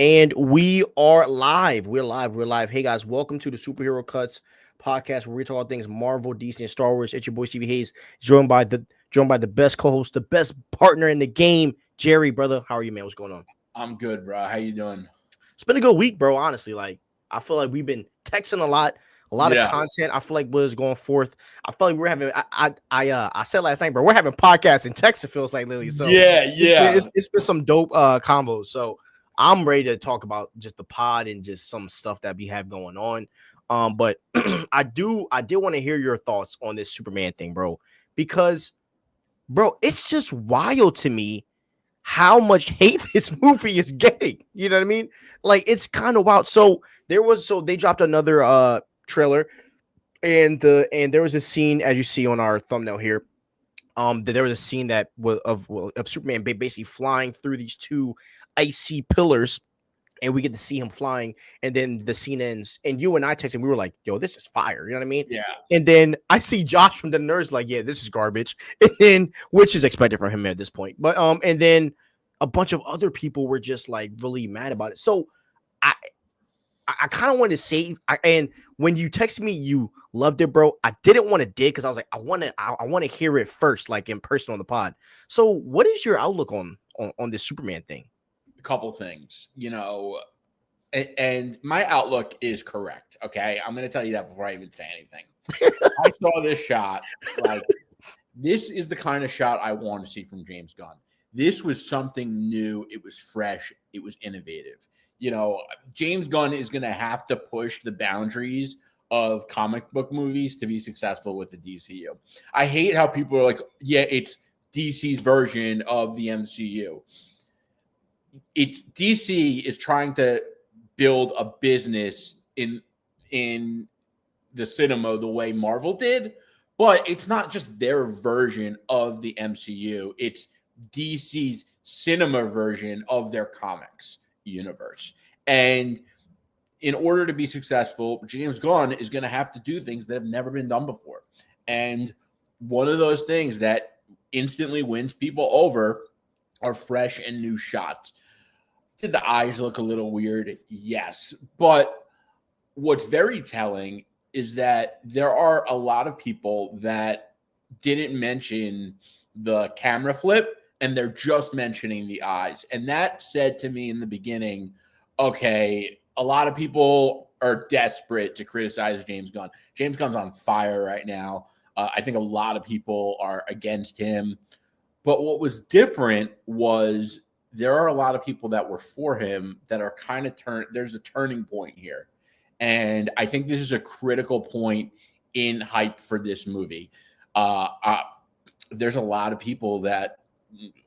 And we are live. We're live. We're live. Hey guys, welcome to the Superhero Cuts podcast where we talk about things Marvel, DC, and Star Wars. It's your boy CB Hayes, joined by the best co-host, the best partner in the game, Jerry. Brother, how are you, man? What's going on? I'm good, bro. How you doing? It's been a good week, bro. Honestly, I feel like we've been texting a lot of Yeah. content. I feel like was going forth. I feel like we're having. I said last night, bro. We're having podcasts in text. It feels like literally. So it's been some dope combos. So I'm ready to talk about just the pod and just some stuff that we have going on. But I did want to hear your thoughts on this Superman thing, bro, because bro, it's just wild to me how much hate this movie is getting. You know what I mean? Like it's kind of wild. So they dropped another trailer, and there was a scene as you see on our thumbnail here. There was a scene that was of Superman basically flying through these two icy pillars, and we get to see him flying, and then the scene ends, and you and I texted, we were like, yo, this is fire, you know what I mean? Yeah. And then I see Josh from the Nerds like, yeah, this is garbage, and then which is expected from him at this point. But and then a bunch of other people were just like really mad about it. So I I kind of wanted to save. And when you texted me, you loved it, bro. I didn't want to dig because I was like, I want to hear it first, like in person on the pod. So, what is your outlook on this Superman thing? A couple things, and my outlook is correct. Okay. I'm going to tell you that before I even say anything. I saw this shot. Like, this is the kind of shot I want to see from James Gunn. This was something new. It was fresh. It was innovative. James Gunn is going to have to push the boundaries of comic book movies to be successful with the DCU. I hate how people are like, yeah, it's DC's version of the MCU. It's DC is trying to build a business in the cinema the way Marvel did, but it's not just their version of the MCU. It's DC's cinema version of their comics universe. And in order to be successful, James Gunn is going to have to do things that have never been done before. And one of those things that instantly wins people over are fresh and new shots. Did the eyes look a little weird? Yes. But what's very telling is that there are a lot of people that didn't mention the camera flip, and they're just mentioning the eyes. And that said to me in the beginning, okay, a lot of people are desperate to criticize James Gunn. James Gunn's on fire right now. I think a lot of people are against him. But what was different was there are a lot of people that were for him that are kind of there's a turning point here. And I think this is a critical point in hype for this movie. There's a lot of people that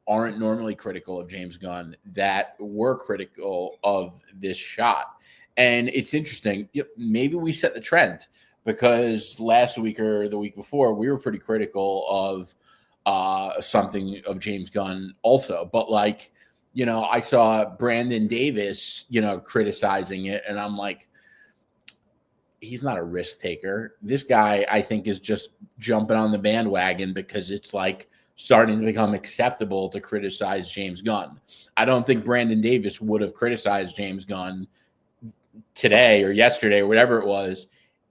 aren't normally critical of James Gunn that were critical of this shot. And it's interesting. Maybe we set the trend because last week or the week before, we were pretty critical of something of James Gunn also. But I saw Brandon Davis, criticizing it. And I'm like, he's not a risk taker. This guy, I think, is just jumping on the bandwagon because it's like starting to become acceptable to criticize James Gunn. I don't think Brandon Davis would have criticized James Gunn today or yesterday or whatever it was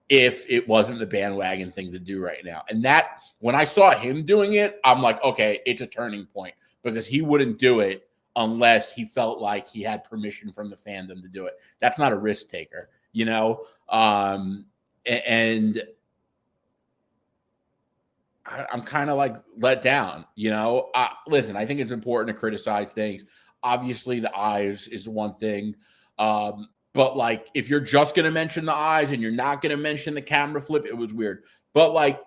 if it wasn't the bandwagon thing to do right now. And that, when I saw him doing it, I'm like, okay, it's a turning point because he wouldn't do it unless he felt like he had permission from the fandom to do it. That's not a risk taker, and I'm kind of like let down, listen, I think it's important to criticize things. Obviously the eyes is one thing. But if you're just going to mention the eyes and you're not going to mention the camera flip, it was weird. But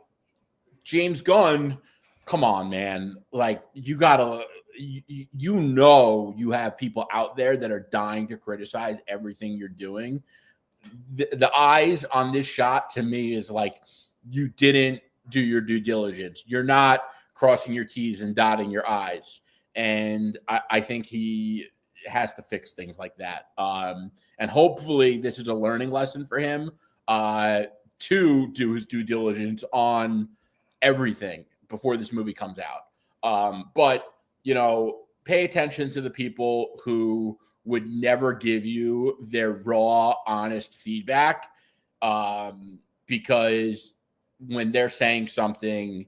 James Gunn, come on, man. You gotta, you have people out there that are dying to criticize everything you're doing. The eyes on this shot to me is like, you didn't do your due diligence. You're not crossing your T's and dotting your I's. And I think he has to fix things like that. And hopefully this is a learning lesson for him to do his due diligence on everything before this movie comes out. But pay attention to the people who would never give you their raw, honest feedback, because when they're saying something,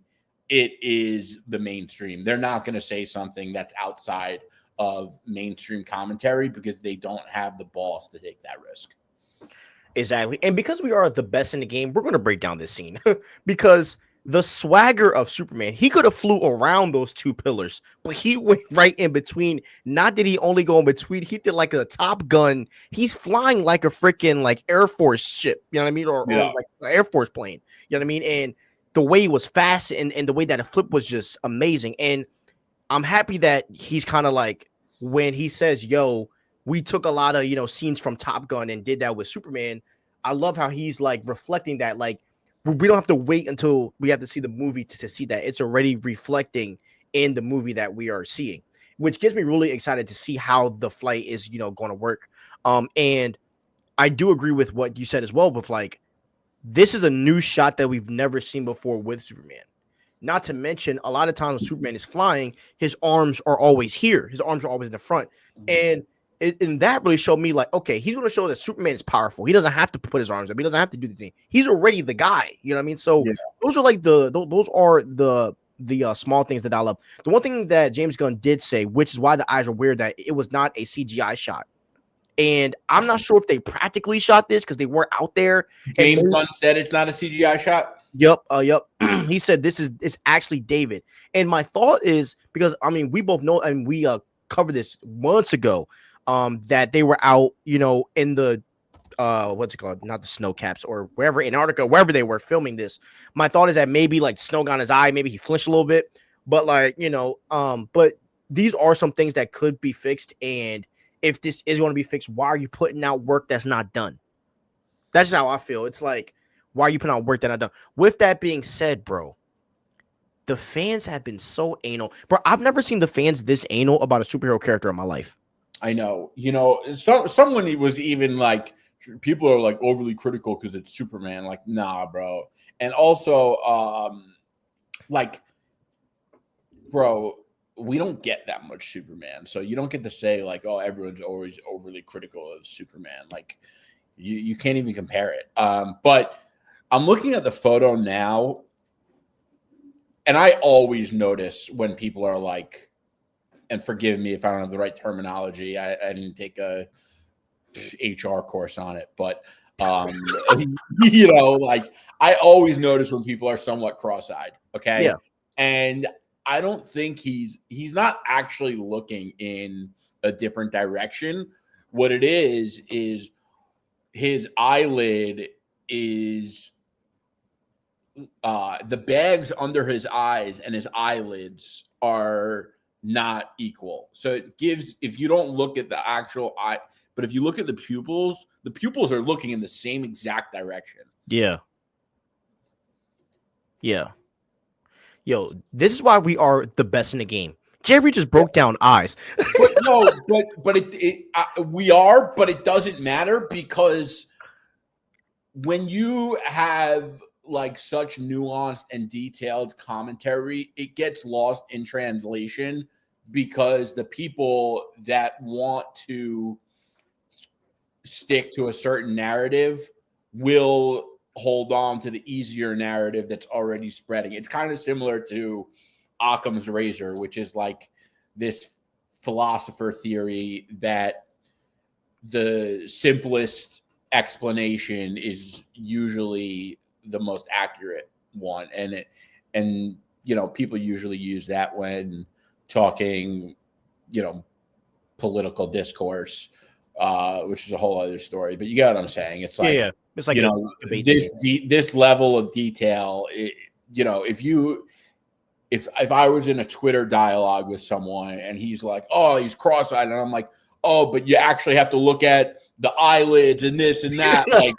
it is the mainstream. They're not going to say something that's outside of mainstream commentary because they don't have the balls to take that risk. Exactly. And because we are the best in the game, we're going to break down this scene because the swagger of Superman, he could have flew around those two pillars, but he went right in between. Not that he only go in between, he did like a Top Gun. He's flying like a freaking like Air Force ship, you know what I mean? Or like an Air Force plane, you know what I mean? And the way he was fast and the way that the flip was just amazing. And I'm happy that he's kind of like, when he says, yo, we took a lot of, you know, scenes from Top Gun and did that with Superman. I love how he's like reflecting that, like, we don't have to wait until we have to see the movie to see that. It's already reflecting in the movie that we are seeing, which gets me really excited to see how the flight is, you know, going to work. And I do agree with what you said as well, with like, this is a new shot that we've never seen before with Superman. Not to mention, a lot of times when Superman is flying, his arms are always here. His arms are always in the front. And that really showed me like, okay, he's going to show that Superman is powerful. He doesn't have to put his arms up. He doesn't have to do the thing. He's already the guy. You know what I mean? So those are like the small things that I love. The one thing that James Gunn did say, which is why the eyes are weird, that it was not a CGI shot. And I'm not sure if they practically shot this because they weren't out there. James Gunn said it's not a CGI shot. Yep. He said it's actually David. And my thought is, because I mean, we both know, and we covered this months ago, that they were out, you know, in the what's it called? Not the snow caps or wherever, Antarctica, wherever they were filming this. My thought is that maybe like snow got in his eye, maybe he flinched a little bit, but like, you know, but these are some things that could be fixed. And if this is going to be fixed, why are you putting out work that's not done? That's how I feel. It's like, why are you putting out work that not done? With that being said, bro, the fans have been so anal. Bro, I've never seen the fans this anal about a superhero character in my life. I know. You know, someone was even like, people are like overly critical because it's Superman. Like, nah, bro. And also, like, bro, we don't get that much Superman. So you don't get to say like, oh, everyone's always overly critical of Superman. Like, you can't even compare it. But I'm looking at the photo now, and I always notice when people are like, and forgive me if I don't have the right terminology. I didn't take a HR course on it, but you know, like I always notice when people are somewhat cross-eyed. Okay. Yeah. And I don't think he's not actually looking in a different direction. What it is his eyelid is the bags under his eyes and his eyelids are not equal. So it gives, if you don't look at the actual eye, but if you look at the pupils are looking in the same exact direction. Yeah. Yeah. Yo, this is why we are the best in the game. Jerry just broke down eyes. but we are, but it doesn't matter because when you have like such nuanced and detailed commentary, it gets lost in translation because the people that want to stick to a certain narrative will hold on to the easier narrative that's already spreading. It's kind of similar to Occam's razor, which is like this philosopher theory that the simplest explanation is usually the most accurate one. And you know, people usually use that when talking, you know, political discourse, which is a whole other story, but you get what I'm saying. It's like, yeah. It's like, you know, this level of detail, you know, if I was in a Twitter dialogue with someone and he's like, oh, he's cross-eyed, and I'm like, oh, but you actually have to look at the eyelids and this and that. Like,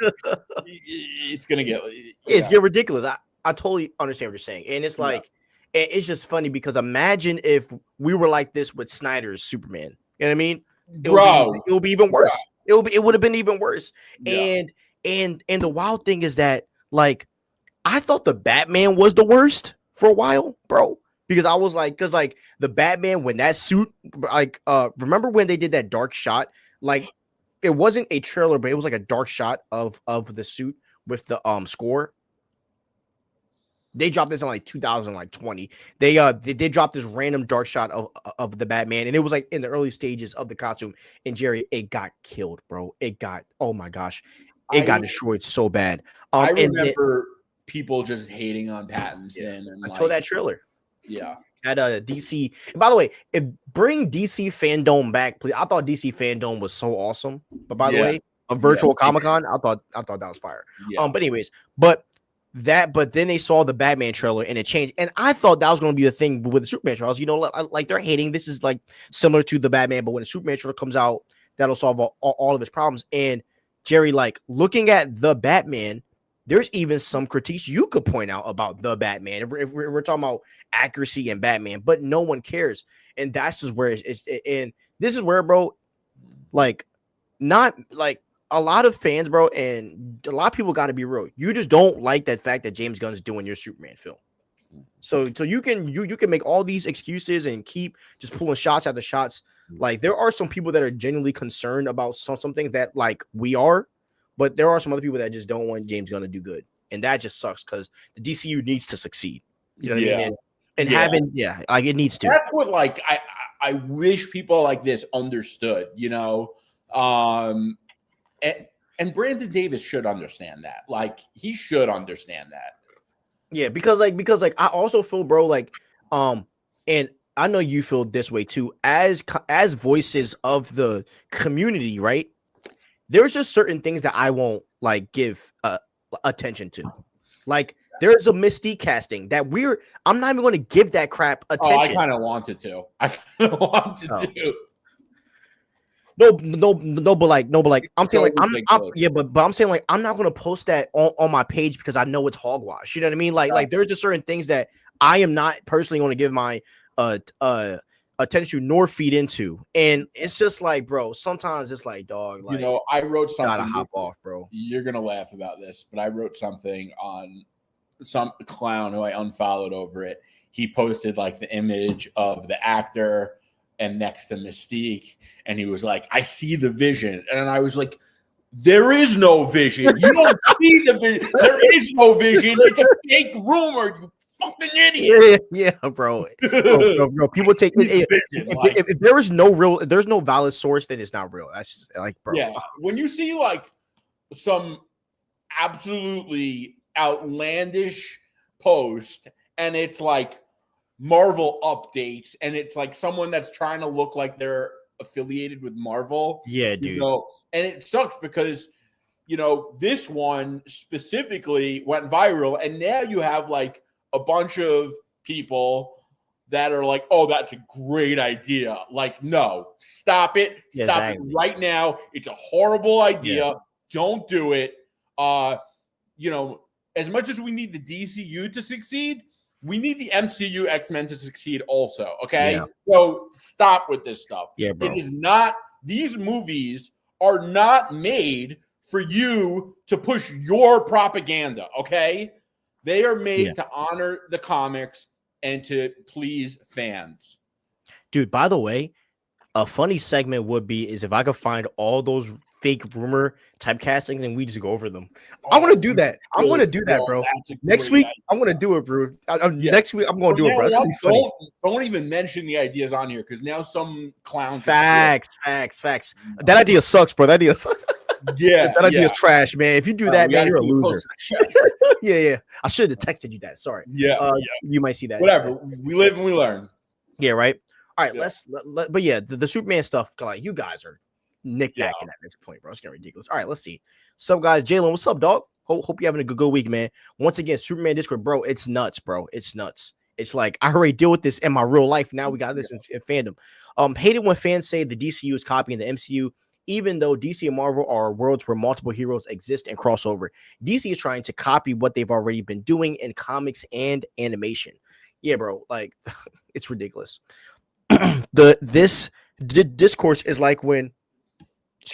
it's gonna get, it's get ridiculous. I totally understand what you're saying, and it's like, it's just funny because imagine if we were like this with Snyder's Superman. You know what I mean? It would be even worse. Bro. It would have been even worse. Yeah. And the wild thing is that, like, I thought the Batman was the worst for a while, bro. Because I was like, the Batman, when that suit, like, remember when they did that dark shot like it wasn't a trailer, but it was like a dark shot of the suit with the score. They dropped this in like 2020. They dropped this random dark shot of the Batman, and it was like in the early stages of the costume. And Jerry, it got killed, bro. It got, oh my gosh, it got destroyed so bad. I remember people just hating on Pattinson until that trailer. Yeah. At DC. And by the way, bring DC Fandom back, please. I thought DC Fandom was so awesome. But by the way, a virtual Comic-Con, I thought that was fire. But anyways, but then they saw the Batman trailer and it changed. And I thought that was going to be the thing with the Superman trailers. You know, like they're hating. This is like similar to the Batman, but when the Superman trailer comes out, that'll solve all of its problems. And Jerry, like looking at the Batman, there's even some critiques you could point out about the Batman. If we're talking about accuracy and Batman, but no one cares. And that's just where and this is where, bro, like not like a lot of fans, bro, and a lot of people got to be real. You just don't like that fact that James Gunn's doing your Superman film. So you can make all these excuses and keep just pulling shots after shots. Like there are some people that are genuinely concerned about something that like we are, but there are some other people that just don't want James Gunn to do good, and that just sucks because the DCU needs to succeed. You know what I mean? And having like it needs to. That's what like I wish people like this understood. You know. And Brandon Davis should understand that. Like he should understand that. Yeah, because I also feel, bro, like and I know you feel this way too, as voices of the community, right? There's just certain things that I won't like give attention to. Like there's a Mystique casting that I'm not even going to give that crap attention. Oh, I kind of wanted to. No, but like I'm saying like but I'm saying like I'm not gonna post that on my page because I know it's hogwash. You know what I mean? Like there's just certain things that I am not personally going to give my attention to nor feed into, and it's just like, bro, sometimes it's like, dog, like, you know, I wrote something. Gotta hop off, bro. You're gonna laugh about this, but I wrote something on some clown who I unfollowed over it. He posted like the image of the actor and next to Mystique, and he was like, I see the vision. And I was like, there is no vision. You don't see the vision. There is no vision. It's a fake rumor, you fucking idiot. Yeah, bro. Bro. People take it. If there is there's no valid source, then it's not real. That's just, like, bro. Yeah. When you see like some absolutely outlandish post and it's like Marvel updates, and it's like someone that's trying to look like they're affiliated with Marvel. Yeah, dude. You know? And it sucks because, you know, this one specifically went viral, and now you have like a bunch of people that are like, oh, that's a great idea. Like, no, stop it. Stop it right now. It's a horrible idea. Yeah. Don't do it. You know, as much as we need the DCU to succeed, we need the MCU X-Men to succeed also, okay? Yeah. So stop with this stuff. Yeah, bro. It is not, these movies are not made for you to push your propaganda, okay? They are made to honor the comics and to please fans. Dude, by the way, a funny segment would be if I could find all those fake rumor typecastings and we just go over them. I want to do that. I'm going to do that, bro. Next week, I'm going to do it, bro. Next week, I'm going to do it, bro. It's going to be funny. Don't even mention the ideas on here because now some clowns. Facts. That idea sucks, bro. That idea sucks. Yeah. That idea is trash, man. If you do that, man, you're a loser. Yeah. I should have texted you that. Sorry. Yeah. You might see that. Whatever. We live and we learn. Yeah, right. All right, but yeah, the Superman stuff, like, you guys are knick-knacking at this point, bro. It's getting ridiculous. All right, let's see. What's up, guys? Jalen, what's up, dog? Hope you're having a good week, man. Once again, Superman Discord, bro, it's nuts, bro. It's nuts. It's like, I already deal with this in my real life. Now we got this in fandom. Hate it when fans say the DCU is copying the MCU, even though DC and Marvel are worlds where multiple heroes exist and cross over. DC is trying to copy what they've already been doing in comics and animation. Yeah, bro, like, it's ridiculous. This discourse is like when,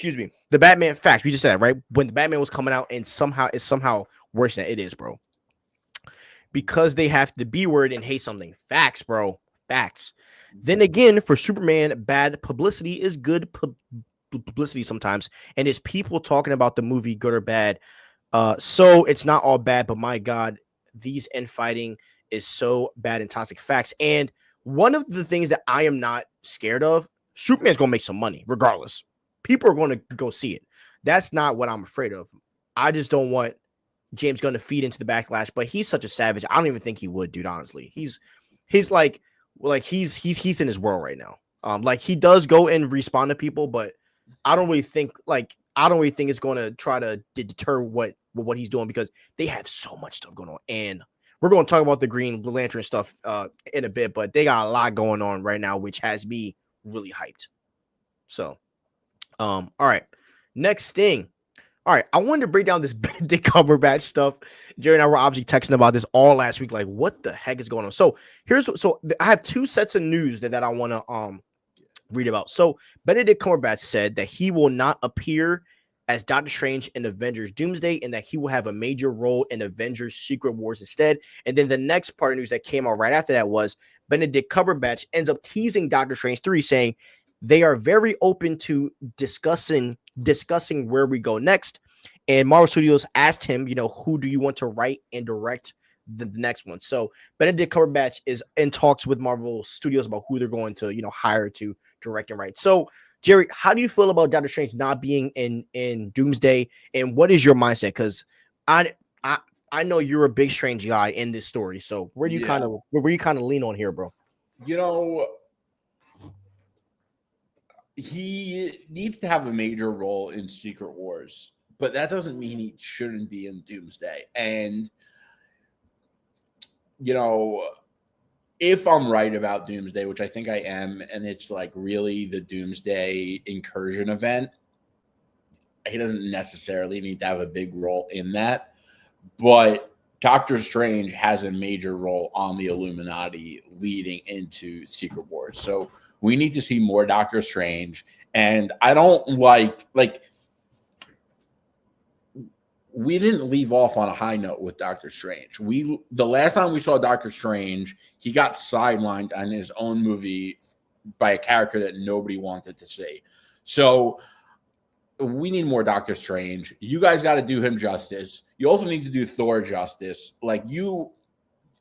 the Batman fact, we just said that, right? When the Batman was coming out and it's somehow worse than it is, bro. Because they have the B word and hate something. Facts, bro. Facts. Then again, for Superman, bad publicity is good publicity sometimes, and it's people talking about the movie good or bad. So it's not all bad, but my God, these infighting is so bad in toxic facts. And one of the things that I am not scared of, Superman's gonna make some money regardless. People are going to go see it. That's not what I'm afraid of. I just don't want James Gunn to feed into the backlash. But he's such a savage. I don't even think he would, dude. Honestly, he's like he's in his world right now. Like he does go and respond to people, but I don't really think it's going to try to deter what he's doing, because they have so much stuff going on. And we're going to talk about the Green Lantern stuff in a bit, but they got a lot going on right now, which has me really hyped. So, all right, next thing. All right, I wanted to break down this Benedict Cumberbatch stuff. Jerry and I were obviously texting about this all last week. Like, what the heck is going on? So I have two sets of news that I want to read about. So Benedict Cumberbatch said that he will not appear as Doctor Strange in Avengers Doomsday, and that he will have a major role in Avengers Secret Wars instead. And then the next part of news that came out right after that was Benedict Cumberbatch ends up teasing Doctor Strange 3, saying they are very open to discussing where we go next. And Marvel Studios asked him, who do you want to write and direct the next one? So Benedict Cumberbatch is in talks with Marvel Studios about who they're going to, hire to direct and write. So Jerry, how do you feel about Doctor Strange not being in Doomsday, and what is your mindset? Because I know you're a big Strange guy in this story. So where do you kind of lean on here, bro? He needs to have a major role in Secret Wars, but that doesn't mean he shouldn't be in Doomsday. And if I'm right about Doomsday, which I think I am, and it's like really the Doomsday incursion event, he doesn't necessarily need to have a big role in that. But Doctor Strange has a major role on the Illuminati leading into Secret Wars. So we need to see more Doctor Strange. And I don't like we didn't leave off on a high note with Doctor Strange. The last time we saw Doctor Strange, he got sidelined on his own movie by a character that nobody wanted to see. So we need more Doctor Strange. You guys got to do him justice. You also need to do Thor justice. Like you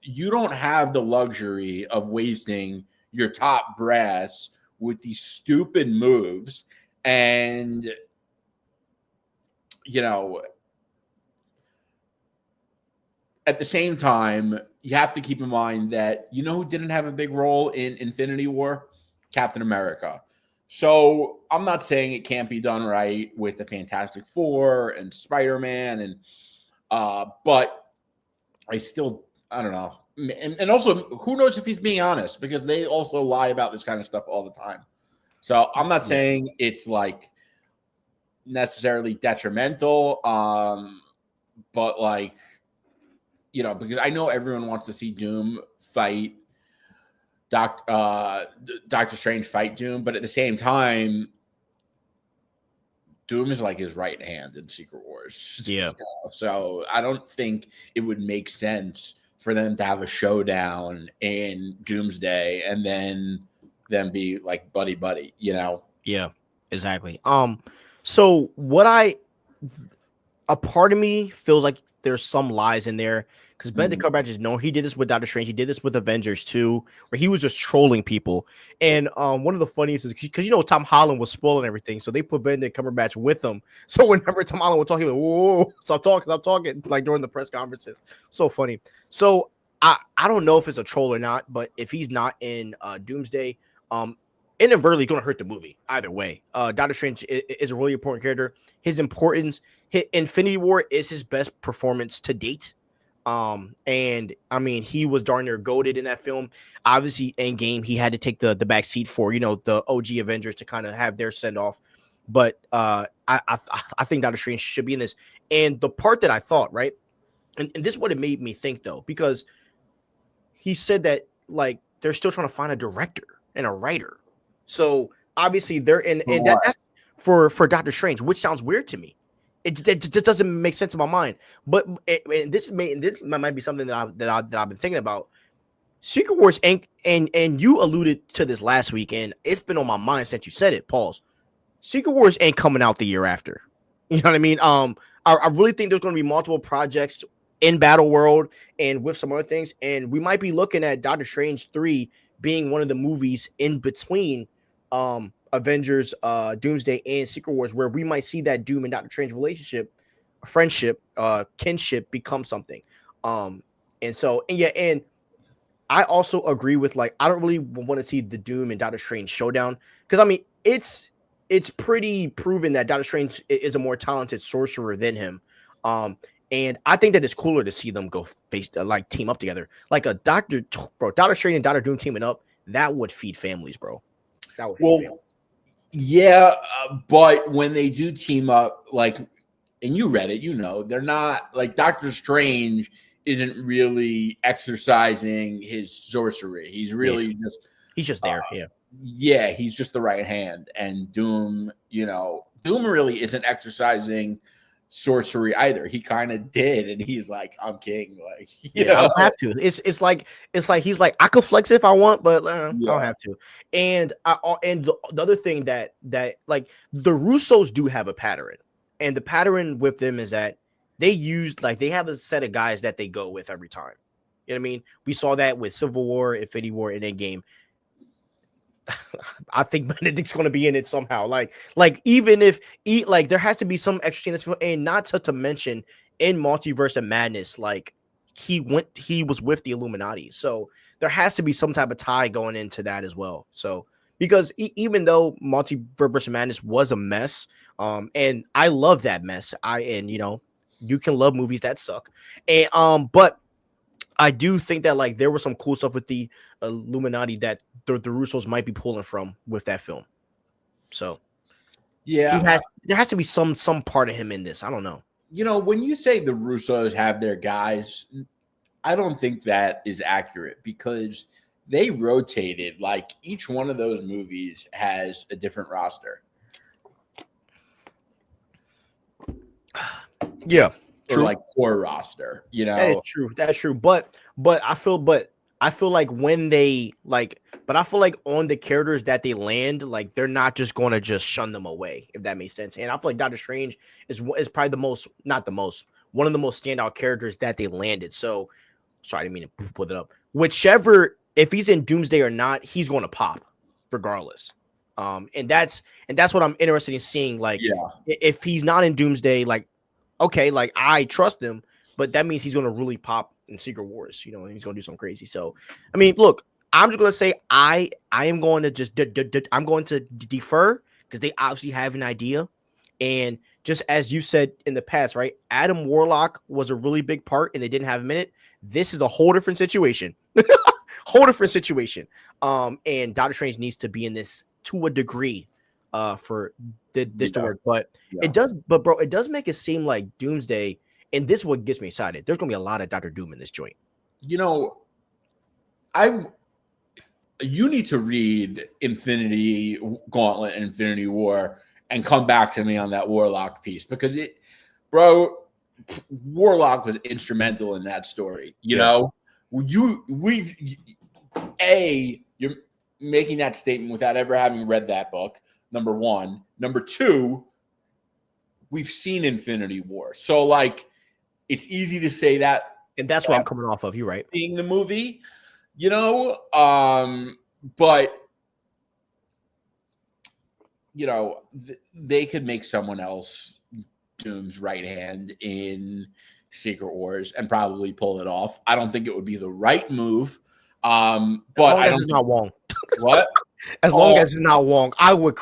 don't have the luxury of wasting your top brass with these stupid moves. And at the same time, you have to keep in mind that who didn't have a big role in Infinity War? Captain America. So I'm not saying it can't be done right with the Fantastic Four and Spider-Man, and but I don't know. And also, who knows if he's being honest, because they also lie about this kind of stuff all the time. So I'm not saying it's like necessarily detrimental, but like, because I know everyone wants to see Doom fight Doctor Strange fight Doom, but at the same time, Doom is like his right hand in Secret Wars. Yeah. So I don't think it would make sense for them to have a showdown in Doomsday and then them be like buddy, Yeah, exactly. So a part of me feels like there's some lies in there, because Benedict Cumberbatch is known. He did this with Doctor Strange. He did this with Avengers too, where he was just trolling people. And one of the funniest is because Tom Holland was spoiling everything, so they put Benedict Cumberbatch with him. So whenever Tom Holland would talk, he was like, "Whoa, stop talking!" Like during the press conferences. So funny. So I don't know if it's a troll or not, but if he's not in Doomsday, inadvertently going to hurt the movie either way. Doctor Strange is a really important character. His importance, Infinity War is his best performance to date. And I mean, he was darn near goated in that film. Obviously, Endgame, he had to take the back seat for the OG Avengers to kind of have their send off. But I think Doctor Strange should be in this. And the part that I thought, right, and this is what it made me think though, because he said that like they're still trying to find a director and a writer. So obviously they're in, and that's for Doctor Strange, which sounds weird to me. It just doesn't make sense in my mind. But this might be something that I've been thinking about. Secret Wars Inc. and you alluded to this last week, and it's been on my mind since you said it. Pause. Secret Wars ain't coming out the year after. You know what I mean? I really think there's going to be multiple projects in Battle World and with some other things, and we might be looking at Doctor Strange 3 being one of the movies in between Avengers, Doomsday, and Secret Wars, where we might see that Doom and Doctor Strange relationship, friendship, kinship become something. And I also agree with, like, I don't really want to see the Doom and Doctor Strange showdown, because I mean it's pretty proven that Doctor Strange is a more talented sorcerer than him. And I think that it's cooler to see them go like team up together. Like a Doctor Strange and Doctor Doom teaming up, that would feed families, bro. That would feed families. Yeah, but when they do team up, like, and you read it, you know, they're not like Doctor Strange isn't really exercising his sorcery. He's really he's just there. Yeah, he's just the right hand. And Doom, you know, Doom really isn't exercising sorcery either. He kind of did, and he's like, I'm king. Like, I don't have to. It's like he's like, I could flex if I want, but I don't have to. And the other thing that like the Russos do have a pattern, and the pattern with them is that they have a set of guys that they go with every time. You know what I mean? We saw that with Civil War, Infinity War, and Endgame. I think Benedict's going to be in it somehow. Like even if like there has to be some extra scene, and not to mention in Multiverse of Madness, like he was with the Illuminati, so there has to be some type of tie going into that as well. So because even though Multiverse of Madness was a mess, and I love that mess, you know, you can love movies that suck, and but I do think that like there was some cool stuff with the Illuminati that the Russos might be pulling from with that film. So yeah, there has to be some part of him in this. I don't know. You know, when you say the Russos have their guys, I don't think that is accurate, because they rotated. Like, each one of those movies has a different roster. Yeah. Or like core roster, you know. That is true. But I feel like when they but I feel like on the characters that they land, like they're not just going to just shun them away, if that makes sense. And I feel like Doctor Strange is probably one of the most standout characters that they landed. So sorry, I didn't mean to put it up. Whichever, if he's in Doomsday or not, he's going to pop regardless. And that's what I'm interested in seeing. Like, if he's not in Doomsday, like, okay, like I trust him, but that means he's going to really pop in Secret Wars, you know, and he's going to do something crazy. So, I mean, look, I'm just going to say I am going to just I'm going to defer, because they obviously have an idea. And just as you said in the past, right? Adam Warlock was a really big part and they didn't have a minute. This is a whole different situation. And Doctor Strange needs to be in this to a degree for this to work. But it does make it seem like Doomsday, and this is what gets me excited. There's gonna be a lot of Dr. Doom in this joint. You know, you need to read Infinity Gauntlet and Infinity War and come back to me on that Warlock piece, because Warlock was instrumental in that story. You know, you're making that statement without ever having read that book. Number one. Number two, we've seen Infinity War. So, like, it's easy to say that. And that's what I'm coming off of. You're right. Seeing the movie, you know, but, you know, they could make someone else Doom's right hand in Secret Wars and probably pull it off. I don't think it would be the right move. But I don't think not Wong. What? As long as it's not Wong, I would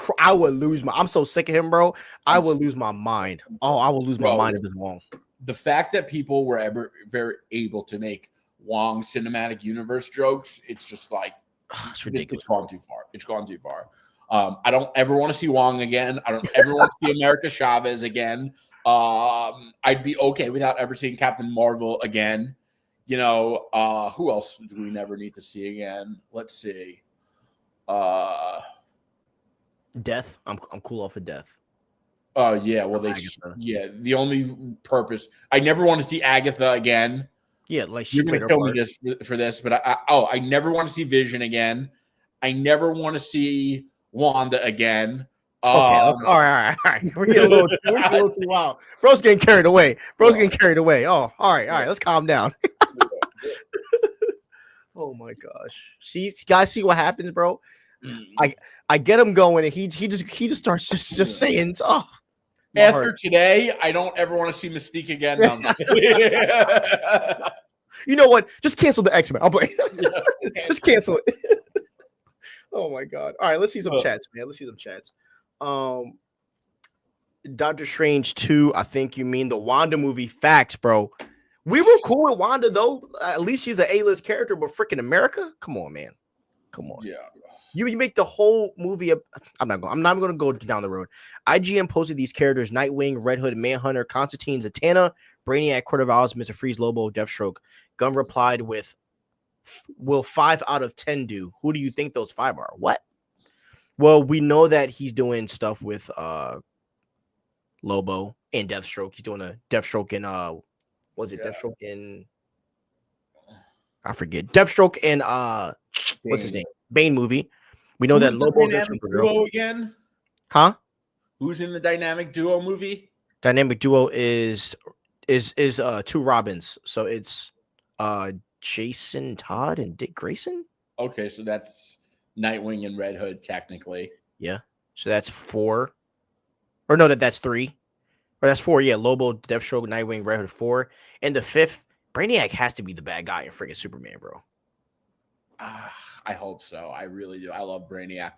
lose I'm so sick of him, bro. I would lose my mind. Oh, I would lose my mind if it's Wong. The fact that people were ever very able to make Wong cinematic universe jokes, it's just like, it's ridiculous. It's gone too far. It's gone too far. I don't ever want to see Wong again. I don't ever want to see America Chavez again. I'd be okay without ever seeing Captain Marvel again. You know, who else do we never need to see again? Let's see. Death. I'm cool off of Death. Oh yeah, well the only purpose, I never want to see Agatha again. Yeah, like you're gonna kill me for this, but I never want to see Vision again. I never want to see Wanda again. Okay. All right. We're getting a little too wild. Bro's getting carried away. Oh, all right. Let's calm down. Oh my gosh. See, guys, see what happens, bro. I get him going, and he just starts just saying, "Oh." After today, I don't ever want to see Mystique again. No, you know what? Just cancel the X-Men. I'll play. Just cancel it. Oh my god. All right, let's see some chats, man. Let's see some chats. Doctor Strange 2, I think you mean the Wanda movie. Facts, bro. We were cool with Wanda, though. At least she's an A-list character, but freaking America? Come on, man. Come on. Yeah. You make the whole movie. I'm not going to go down the road. IGN posted these characters: Nightwing, Red Hood, Manhunter, Constantine, Zatanna, Brainiac, Corvallis, Mr. Freeze, Lobo, Deathstroke. Gunn replied with, "Will 5 out of 10 do? Who do you think those 5 are?" What? Well, we know that he's doing stuff with Lobo and Deathstroke. He's doing a Deathstroke in Deathstroke in, I forget. Deathstroke in what's his name? Bane movie. We know that Lobo's a duo again. Huh? Who's in the dynamic duo movie? Dynamic duo is 2 Robins. So it's Jason Todd and Dick Grayson. Okay, so that's Nightwing and Red Hood technically. Yeah. So that's 4. Or no, that's 3. Or that's 4. Yeah, Lobo, Deathstroke, Nightwing, Red Hood 4. And the 5th, Brainiac has to be the bad guy in freaking Superman, bro. I hope so. I really do. I love Brainiac.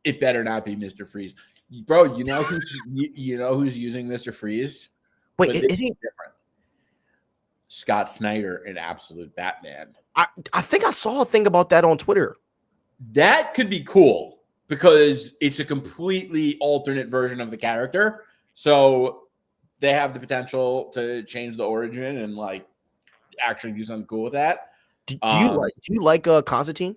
It better not be Mr. Freeze, bro. You know who's using Mr. Freeze? Wait, is he different? Scott Snyder in Absolute Batman. I think I saw a thing about that on Twitter. That could be cool because it's a completely alternate version of the character. So they have the potential to change the origin and like actually do something cool with that. Do you like Constantine?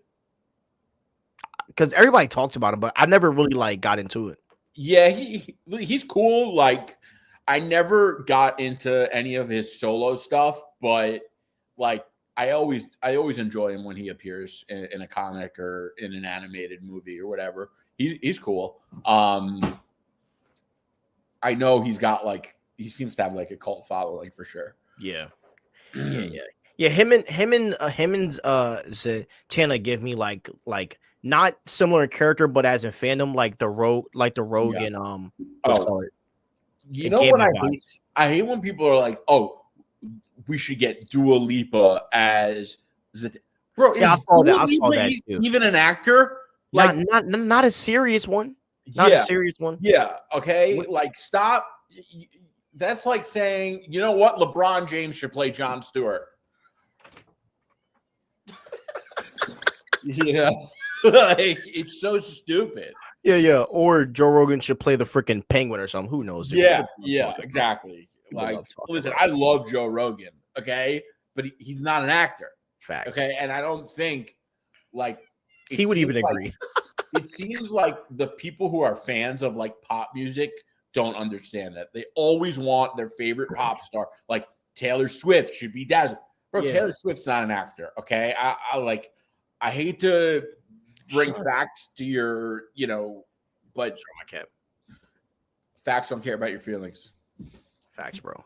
Because everybody talks about him, but I never really like got into it. Yeah, he's cool. Like I never got into any of his solo stuff, but like I always enjoy him when he appears in a comic or in an animated movie or whatever. He's cool. I know he seems to have like a cult following for sure. Yeah. Yeah, him and Zatanna give me like not similar in character, but as in fandom, like the Rogue and what's called it. You know what I hate? I hate when people are like, "Oh, we should get Dua Lipa as Zatanna." Bro, yeah, I saw that too. Even an actor, like not a serious one, a serious one. Yeah, okay, like stop. That's like saying, you know what? LeBron James should play Jon Stewart. Yeah, like it's so stupid. Yeah. Or Joe Rogan should play the freaking Penguin or something. Who knows? Yeah, exactly. Like, listen, I love Joe Rogan, okay, but he's not an actor. Facts. Okay, and I don't think like he would even agree. It seems like the people who are fans of like pop music don't understand that. They always want their favorite pop star, like Taylor Swift, should be dazzled. Bro, Taylor Swift's not an actor. Okay, I hate to bring facts to your, but facts don't care about your feelings. Facts, bro.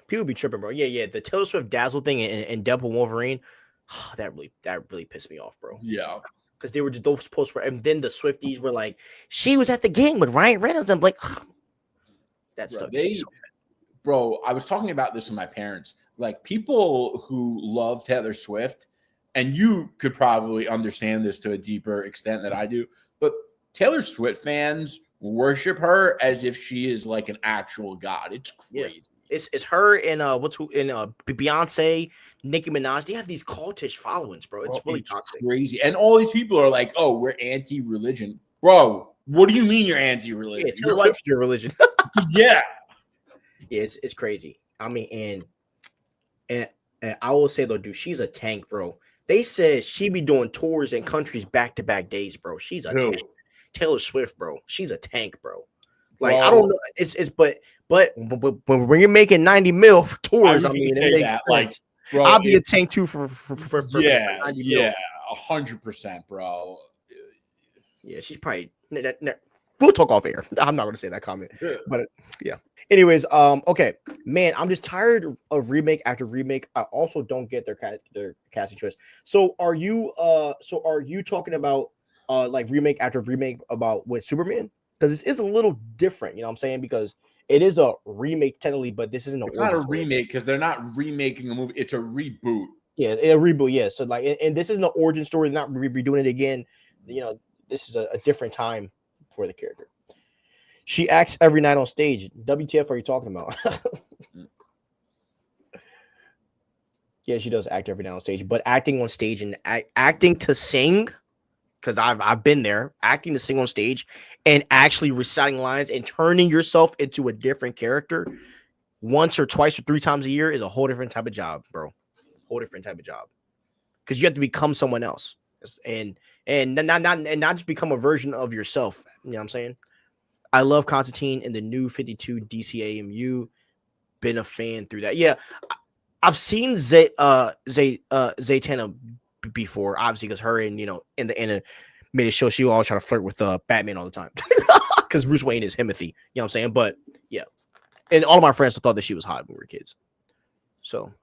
People be tripping, bro. Yeah. The Taylor Swift dazzle thing and Deadpool Wolverine, that really pissed me off, bro. Yeah, because they were just those posts were, and then the Swifties were like, she was at the game with Ryan Reynolds. I'm like, that stuff. Bro, I was talking about this with my parents. Like people who love Taylor Swift. And you could probably understand this to a deeper extent than I do, but Taylor Swift fans worship her as if she is like an actual god. It's crazy. Yeah. It's her and Beyonce, Nicki Minaj. They have these cultish followings, bro. It's really toxic. Crazy. And all these people are like, "Oh, we're anti-religion." Bro, what do you mean you're anti-religion? Yeah, Taylor Swift's your religion. Yeah. Yeah, it's crazy. I mean, and I will say though, dude, she's a tank, bro. They said she be doing tours in countries back-to-back days, bro. She's a tank. Taylor Swift, bro. She's a tank, bro. Like, I don't know. But when you're making 90 mil for tours, I mean, bro, I'll be a tank too for 90 mil. 100%, bro. Yeah, she's probably we'll talk off air. I'm not going to say that comment, but yeah. Anyways, okay, man, I'm just tired of remake after remake. I also don't get their casting choice. So are you talking about like remake after remake about with Superman? Because this is a little different, you know what I'm saying? Because it is a remake technically, but this isn't it's not a remake because they're not remaking a movie. It's a reboot. Yeah, a reboot. Yeah, so like, and this isn't an origin story. They're not redoing it again. You know, this is a different time for the character. She acts every night on stage. WTF are you talking about? Yeah, she does act every night on stage, but acting on stage and acting to sing, because I've been there, acting to sing on stage and actually reciting lines and turning yourself into a different character once or twice or 3 times a year is a whole different type of job, bro. Whole different type of job, because you have to become someone else and not just become a version of yourself. You know what I'm saying? I love Constantine in the new 52 DCAMU. Been a fan through that. Yeah, I've seen Zatanna before, obviously, because her and in the made it show she always trying to flirt with Batman all the time because Bruce Wayne is Timothy. You know what I'm saying? But yeah, and all of my friends thought that she was hot when we were kids. So,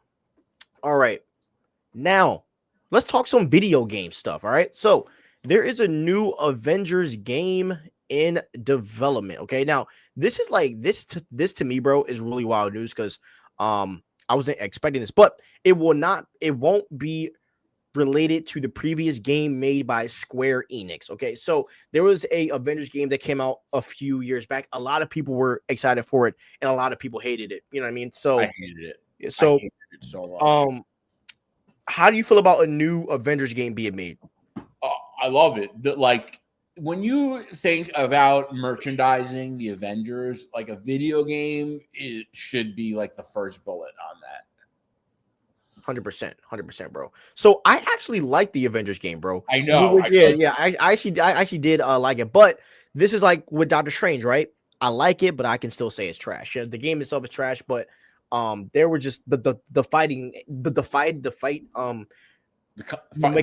all right, now let's talk some video game stuff. All right, so there is a new Avengers game in development. Okay, now this is like this to me, bro, is really wild news because I wasn't expecting this, but it won't be related to the previous game made by Square Enix. Okay, so there was a Avengers game that came out a few years back. A lot of people were excited for it, and a lot of people hated it. You know what I mean? So I hated it. So, I hated it so much. How do you feel about a new Avengers game being made? I love it. Like when you think about merchandising the Avengers, like a video game, it should be like the first bullet on that. 100%, bro. So I actually like the Avengers game, bro. I know. I actually did like it, but this is like with Doctor Strange, right? I like it, but I can still say it's trash. Yeah, the game itself is trash, but there were just the fighting, the fight, the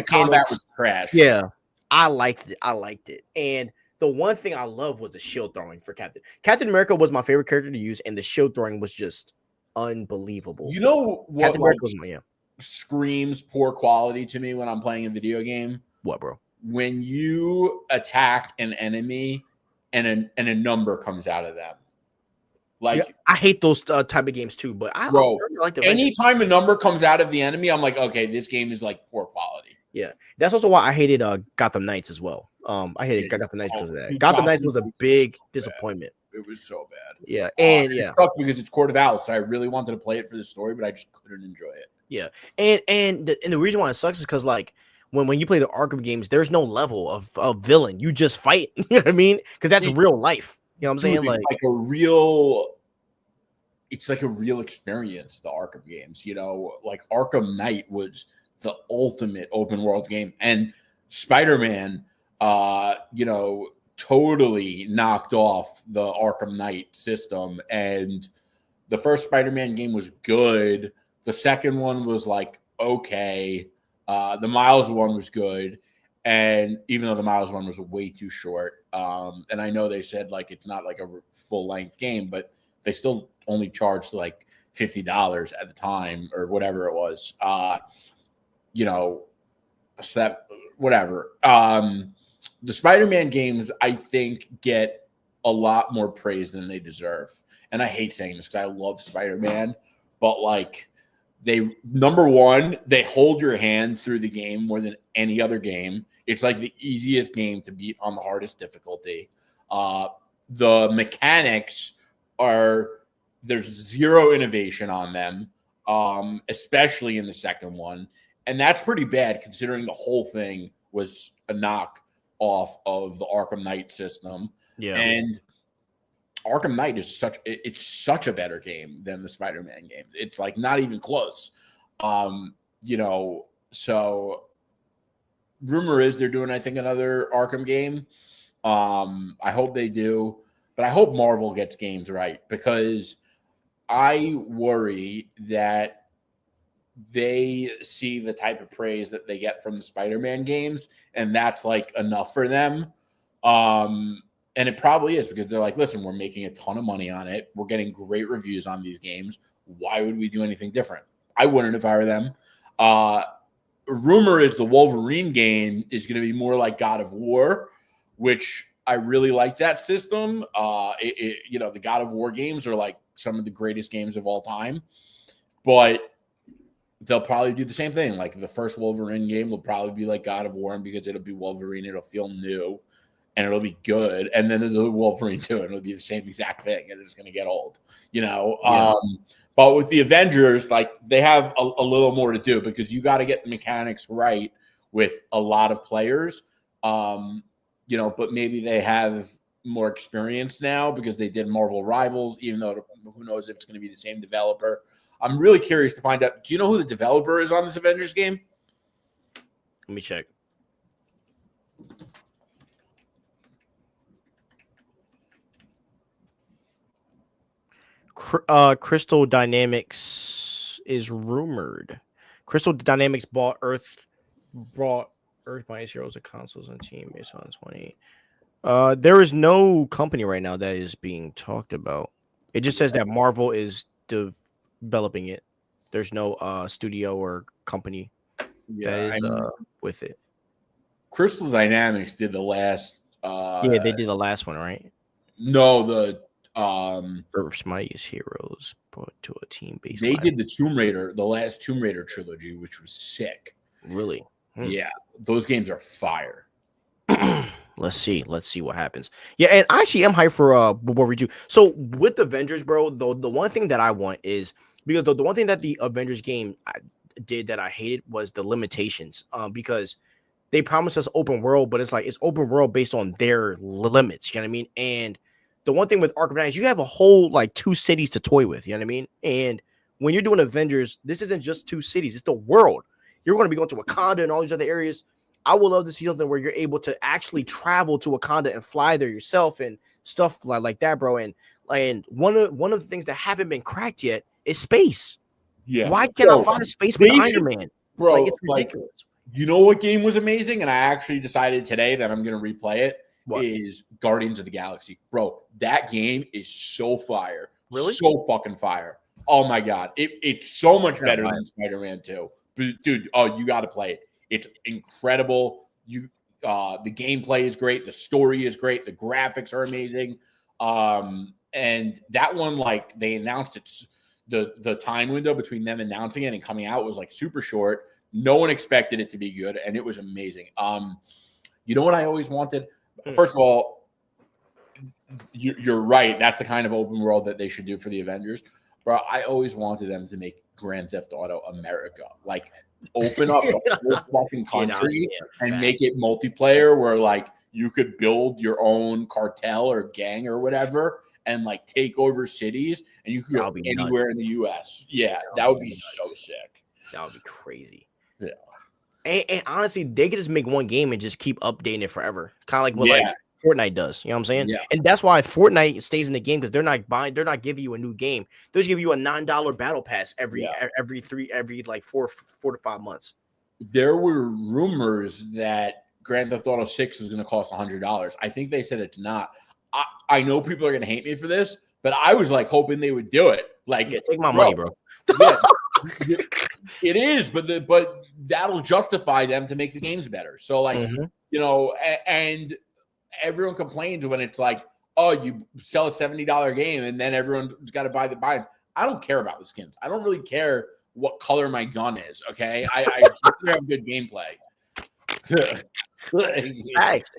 combat was trash. Yeah, I liked it, and the one thing I love was the shield throwing for Captain America was my favorite character to use, and the shield throwing was just unbelievable. You know what screams poor quality to me when I'm playing a video game? What, bro? When you attack an enemy and a number comes out of them. Like, yeah, I hate those type of games too, but I like anytime a number comes out of the enemy, I'm like, okay, this game is like poor quality. Yeah, that's also why I hated Gotham Knights as well. I hated Gotham Knights because of that. Gotham Knights was a big disappointment. It was so bad. Yeah, and it sucked because it's Court of Owls, so I really wanted to play it for the story, but I just couldn't enjoy it. Yeah, and the reason why it sucks is because like when you play the Arkham games, there's no level of villain. You just fight. You know what I mean? Because that's real life. You know what I'm saying? It's like a real experience. The Arkham games, like Arkham Knight was the ultimate open world game, and Spider-Man, totally knocked off the Arkham Knight system. And the first Spider-Man game was good. The second one was like okay. The Miles one was good, and even though the Miles one was way too short, and I know they said like it's not like a full length game, but they still only charged like $50 at the time or whatever it was. So that whatever. The Spider-Man games, I think, get a lot more praise than they deserve, and I hate saying this because I love Spider-Man, but like. Number one, they hold your hand through the game more than any other game. It's like the easiest game to beat on the hardest difficulty. The mechanics there's zero innovation on them, especially in the second one. And that's pretty bad considering the whole thing was a knock off of the Arkham Knight system. Yeah. And Arkham Knight is such a better game than the Spider-Man games. It's like not even close. So rumor is they're doing, I think, another Arkham game. I hope they do, but I hope Marvel gets games right because I worry that they see the type of praise that they get from the Spider-Man games, and that's like enough for them. And it probably is because they're like, listen, we're making a ton of money on it. We're getting great reviews on these games. Why would we do anything different? I wouldn't if I were them. Rumor is the Wolverine game is going to be more like God of War, which I really like that system. The God of War games are like some of the greatest games of all time, but they'll probably do the same thing. Like the first Wolverine game will probably be like God of War, and because it'll be Wolverine, it'll feel new and it'll be good. And then the Wolverine 2, and it'll be the same exact thing, and it's going to get old, Yeah. But with the Avengers, like they have a little more to do because you got to get the mechanics right with a lot of players. But maybe they have more experience now because they did Marvel Rivals, even though who knows if it's going to be the same developer. I'm really curious to find out. Do you know who the developer is on this Avengers game? Let me check. Crystal Dynamics is rumored. Crystal Dynamics brought Earth by Heroes of consoles and team based on 20. There is no company right now that is being talked about. It just says that Marvel is developing it. There's no studio or company that is with it. Crystal Dynamics did the last. They did the last one, right? No, the Earth's Mightiest Heroes brought to a team based. They did the last Tomb Raider trilogy, which was sick. Really? Yeah, those games are fire. Let's see what happens. Yeah, and I actually am hyped for Wolverine 2. So with Avengers, bro, the one thing that I want is because the one thing that the Avengers game did that I hated was the limitations. Because they promised us open world, but it's open world based on their limits. You know what I mean? And the one thing with Arkham Knight is you have a whole 2 cities to toy with. You know what I mean? And when you're doing Avengers, this isn't just 2 cities; it's the world. You're going to be going to Wakanda and all these other areas. I would love to see something where you're able to actually travel to Wakanda and fly there yourself and stuff like that, bro. And one of the things that haven't been cracked yet is space. Yeah. Why can't I find a space with Iron Man? Bro, it's ridiculous. You know what game was amazing? And I actually decided today that I'm going to replay it. What? Is Guardians of the Galaxy. Bro, that game is so fire. Really? So fucking fire. Oh, my God. It's so much better than Spider-Man 2. But, dude, you got to play it. It's incredible. The gameplay is great. The story is great. The graphics are amazing. And that one, they announced it's the time window between them announcing it and coming out was super short. No one expected it to be good, and it was amazing. You know what I always wanted? First of all, you're right. That's the kind of open world that they should do for the Avengers. Bro, I always wanted them to make Grand Theft Auto America. Open up the whole fucking country and make it multiplayer where, you could build your own cartel or gang or whatever and, take over cities, and you could go anywhere in the U.S. Yeah, that would be so sick. That would be crazy. Yeah. And honestly, they could just make one game and just keep updating it forever. Kind of like what Fortnite does. You know what I'm saying? Yeah. And that's why Fortnite stays in the game because they're not giving you a new game. They're just giving you a $9 battle pass every 4 to 5 months. There were rumors that Grand Theft Auto 6 was going to cost $100. I think they said it's not. I know people are going to hate me for this, but I was hoping they would do it. Take my money, bro. Yeah, it is, but that'll justify them to make the games better. So and everyone complains when it's you sell a $70 game and then everyone's got to buy it. I don't care about the skins. I don't really care what color my gun is. Okay, I have good gameplay.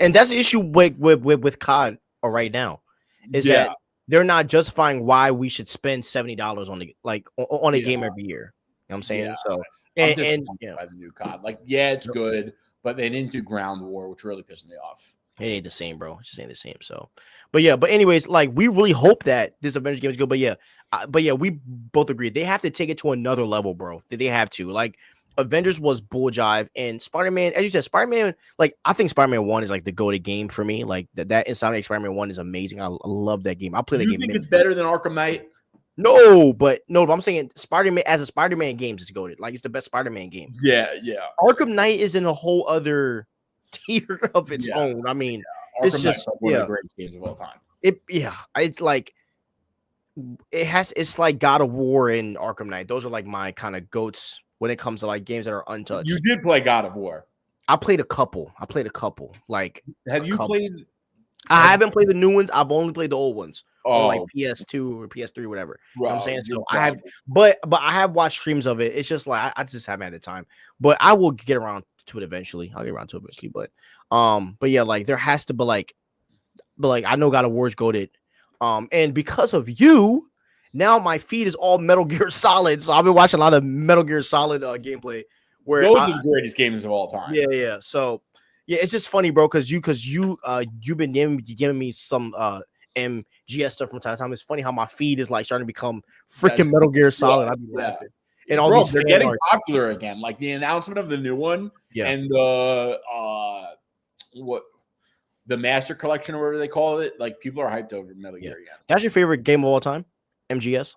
And that's the issue with COD right now is that they're not justifying why we should spend $70 on a game every year. You know what I'm saying? Yeah. So by the new COD, it's good, but they didn't do Ground War, which really pissed me off. It ain't the same, bro. It just ain't the same. So, but anyways, we really hope that this Avengers game is good. But we both agree they have to take it to another level, bro. They have to. Avengers was bull jive, and Spider-Man, as you said, Spider-Man, I think Spider-Man 1 is the go-to game for me. That Insomniac Spider-Man 1 is amazing. I love that game. I'll play that game. You think it's better than Arkham Knight? No, but I'm saying Spider-Man as a Spider-Man game is goated. It's the best Spider-Man game. Yeah. Arkham Knight is in a whole other tier of its own. I mean, It's just one of the greatest games of all time. It's like it's like God of War and Arkham Knight. Those are like my kind of goats when it comes to like games that are untouched. You did play God of War. I played a couple. Like, have you played? I haven't played the new ones. I've only played the old ones on like Oh, PS2 or PS3, whatever. You know what I'm saying? So you're I have, but I have watched streams of it. It's just like I just haven't had the time. But I will get around to it eventually. I'll get around to it eventually. But yeah, like there has to be like, I know God of War's goated. And because of you, now my feed is all Metal Gear Solid. So I've been watching a lot of Metal Gear Solid gameplay. Where those are the greatest games of all time. Yeah. So yeah, it's just funny, bro, because you've been giving me some MGS stuff from time to time. It's funny how my feed is like starting to become freaking Metal Gear Solid. I'd be laughing. And all these they're getting popular again. Like the announcement of the new one, and the Master Collection or whatever they call it. Like people are hyped over Metal Gear again. That's your favorite game of all time, MGS?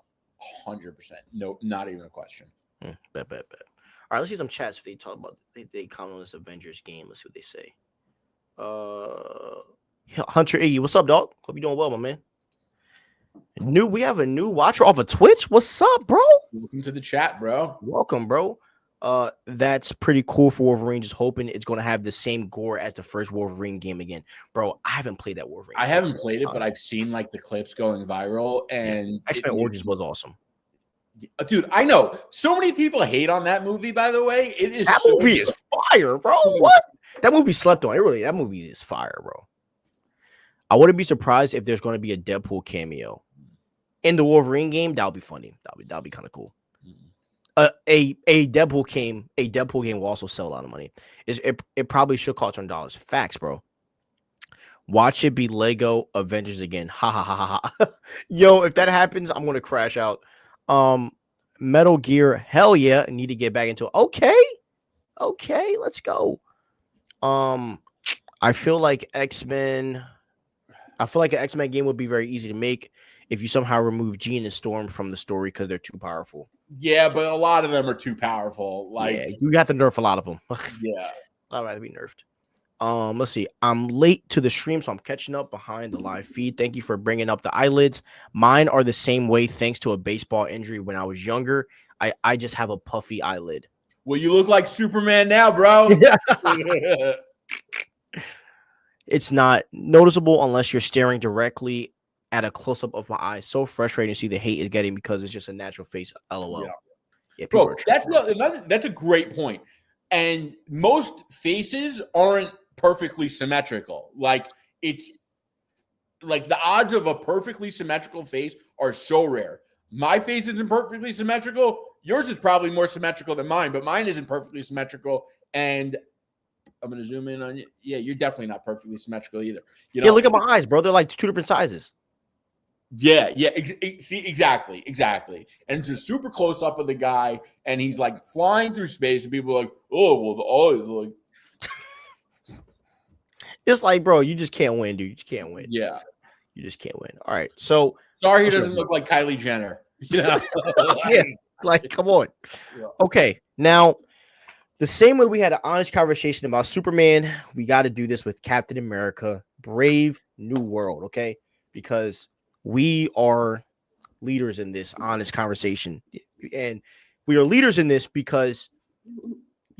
100%. No, not even a question. Bet. All right, let's see some chats if they talk about they comment on this Avengers game. Let's see what they say. Hunter Iggy, what's up, dog? Hope you're doing well, my man. We have a new watcher off of Twitch. What's up, bro? Welcome to the chat, bro. Welcome, bro. That's pretty cool for Wolverine. Just hoping it's gonna have the same gore as the first Wolverine game again, bro. I haven't played that Wolverine. I haven't played it, but I've seen like the clips going viral, and X-Men Origins was awesome. Dude, I know so many people hate on that movie. By the way, that movie is fire, bro. What? That movie slept on. That movie is fire, bro. I wouldn't be surprised if there's going to be a Deadpool cameo in the Wolverine game. That'll be funny. That'll be kind of cool. A Deadpool game will also sell a lot of money. It probably should cost $100. Facts, bro. Watch it be Lego Avengers again. Ha ha ha ha ha. Yo, if that happens, I'm gonna crash out. Metal Gear, hell yeah, I need to get back into it. Okay, let's go. I feel like an X-Men game would be very easy to make if you somehow remove Jean and Storm from the story because they're too powerful. Yeah, but a lot of them are too powerful. You got to nerf a lot of them. Yeah, I'd rather be nerfed. Let's see. I'm late to the stream, so I'm catching up behind the live feed. Thank you for bringing up the eyelids. Mine are the same way thanks to a baseball injury when I was younger. I just have a puffy eyelid. Well, you look like Superman now, bro. It's not noticeable unless you're staring directly at a close-up of my eyes. So frustrating to see the hate is getting because it's just a natural face. LOL. Yeah, bro, that's a great point. And most faces aren't perfectly symmetrical. Like it's like the odds of a perfectly symmetrical face are so rare. My face isn't perfectly symmetrical. Yours is probably more symmetrical than mine, but mine isn't perfectly symmetrical. And I'm going to zoom in on you. Yeah, you're definitely not perfectly symmetrical either. You know? Yeah, look at my eyes, bro. They're like two different sizes. Yeah. See, exactly. And it's a super close up of the guy, and he's like flying through space, and people are like, "Oh, well, the eyes like." It's like, bro, you just can't win, dude. You just can't win. Yeah, you just can't win. All right, so sorry, he doesn't look like Kylie Jenner. Yeah, yeah, like come on. Yeah. Okay, now the same way we had an honest conversation about Superman, we got to do this with Captain America: Brave New World. Okay, because we are leaders in this honest conversation, and we are leaders in this because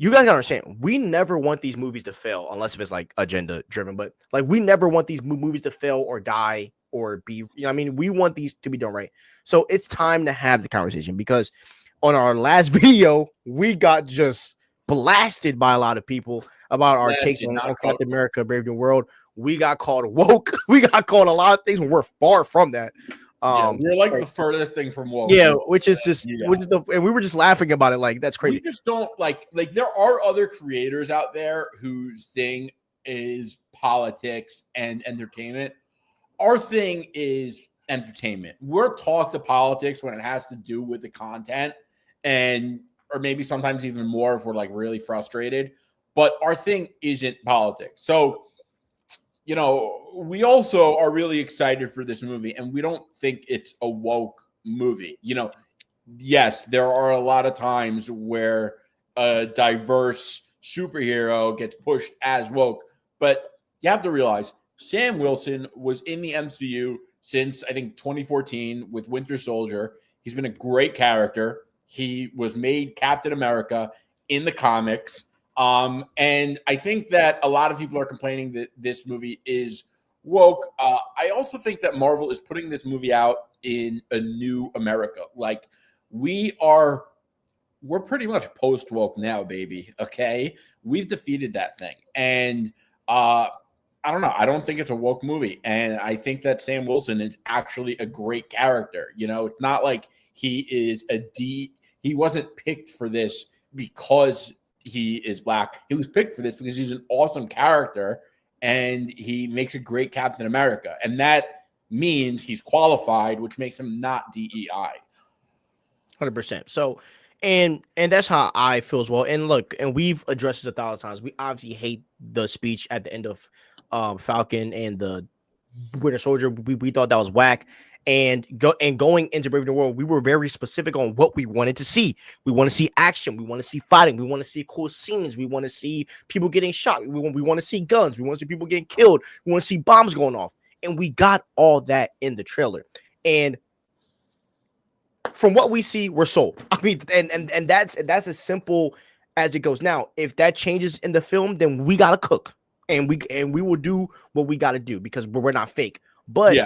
you guys gotta understand, we never want these movies to fail unless if it's like agenda driven, but like we never want these movies to fail or die or be, we want these to be done right. So it's time to have the conversation because on our last video, we got just blasted by a lot of people about our takes on Captain America: Brave New World. We got called woke. We got called a lot of things when we're far from that. We're like the furthest thing from woke. Yeah, which is and we were just laughing about it. Like, that's crazy. We just don't like there are other creators out there whose thing is politics and entertainment. Our thing is entertainment. We're talk to politics when it has to do with the content, or maybe sometimes even more if we're like really frustrated. But our thing isn't politics. So, we also are really excited for this movie, and we don't think it's a woke movie. Yes, there are a lot of times where a diverse superhero gets pushed as woke, but you have to realize Sam Wilson was in the MCU since, I think, 2014 with Winter Soldier. He's been a great character. He was made Captain America in the comics. And I think that a lot of people are complaining that this movie is woke. I also think that Marvel is putting this movie out in a new America. Like, we're pretty much post woke now, baby. Okay, we've defeated that thing, and I don't know. I don't think it's a woke movie, and I think that Sam Wilson is actually a great character. You know, it's not like he is he wasn't picked for this because he is black. He was picked for this because he's an awesome character, and he makes a great Captain America, and that means he's qualified, which makes him not DEI. 100%. So, and that's how I feel as well. And look, and we've addressed this 1,000 times. We obviously hate the speech at the end of Falcon and the Winter Soldier. We thought that was whack. And going into Brave New World, we were very specific on what we wanted to see. We want to see action. We want to see fighting. We want to see cool scenes. We want to see people getting shot. We want to see guns. We want to see people getting killed. We want to see bombs going off. And we got all that in the trailer. And from what we see, we're sold. I mean, and that's as simple as it goes. Now, if that changes in the film, then we gotta cook, and we will do what we gotta do because we're not fake. But yeah.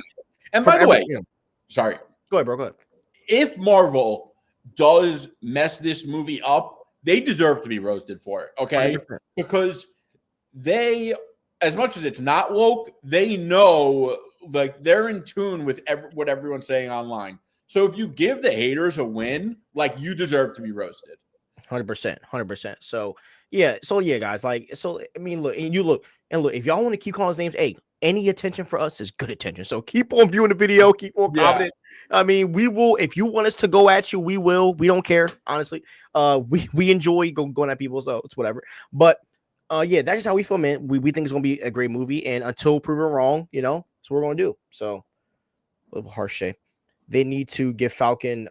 And by the way, sorry, go ahead, bro. Go ahead. If Marvel does mess this movie up, they deserve to be roasted for it. Okay, 100%. Because they, as much as it's not woke, they know, like, they're in tune with what everyone's saying online. So if you give the haters a win, like, you deserve to be roasted. 100%. So yeah, guys. Like, so I mean, look, if y'all want to keep calling his names, hey, any attention for us is good attention. So keep on viewing the video, keep on commenting. I mean, we will. If you want us to go at you, we will. We don't care, honestly. We enjoy going at people, so it's whatever. But yeah, that's just how we feel, man. We think it's gonna be a great movie, and until proven wrong, that's what we're gonna do. So a little harsh shade. They need to give Falcon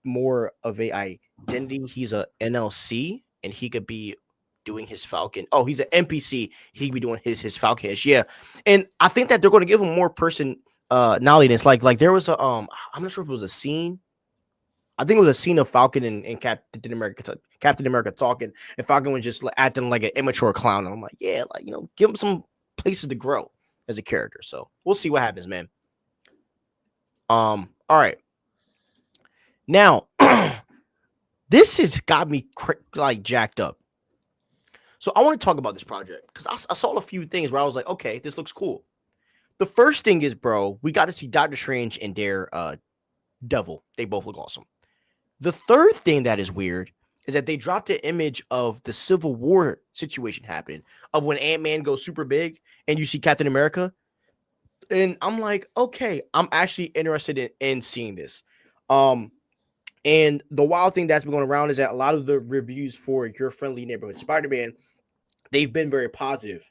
more of a identity. He's a NLC, and he could be doing his Falcon. Oh, he's an NPC. He could be doing his Falcon-ish. Yeah, and I think that they're going to give him more personality. Like there was a I'm not sure if it was a scene. I think it was a scene of Falcon and Captain America talking, and Falcon was just acting like an immature clown. And I'm like, yeah, like, give him some places to grow as a character. So we'll see what happens, man. All right. Now, this has got me like jacked up. So I want to talk about this project because I saw a few things where I was like, okay, this looks cool. The first thing is, bro, we got to see Doctor Strange and their Devil. They both look awesome. The third thing that is weird is that they dropped an image of the Civil War situation happening, of when Ant-Man goes super big and you see Captain America. And I'm like, okay, I'm actually interested in seeing this. And the wild thing that's been going around is that a lot of the reviews for Your Friendly Neighborhood Spider-Man, they've been very positive.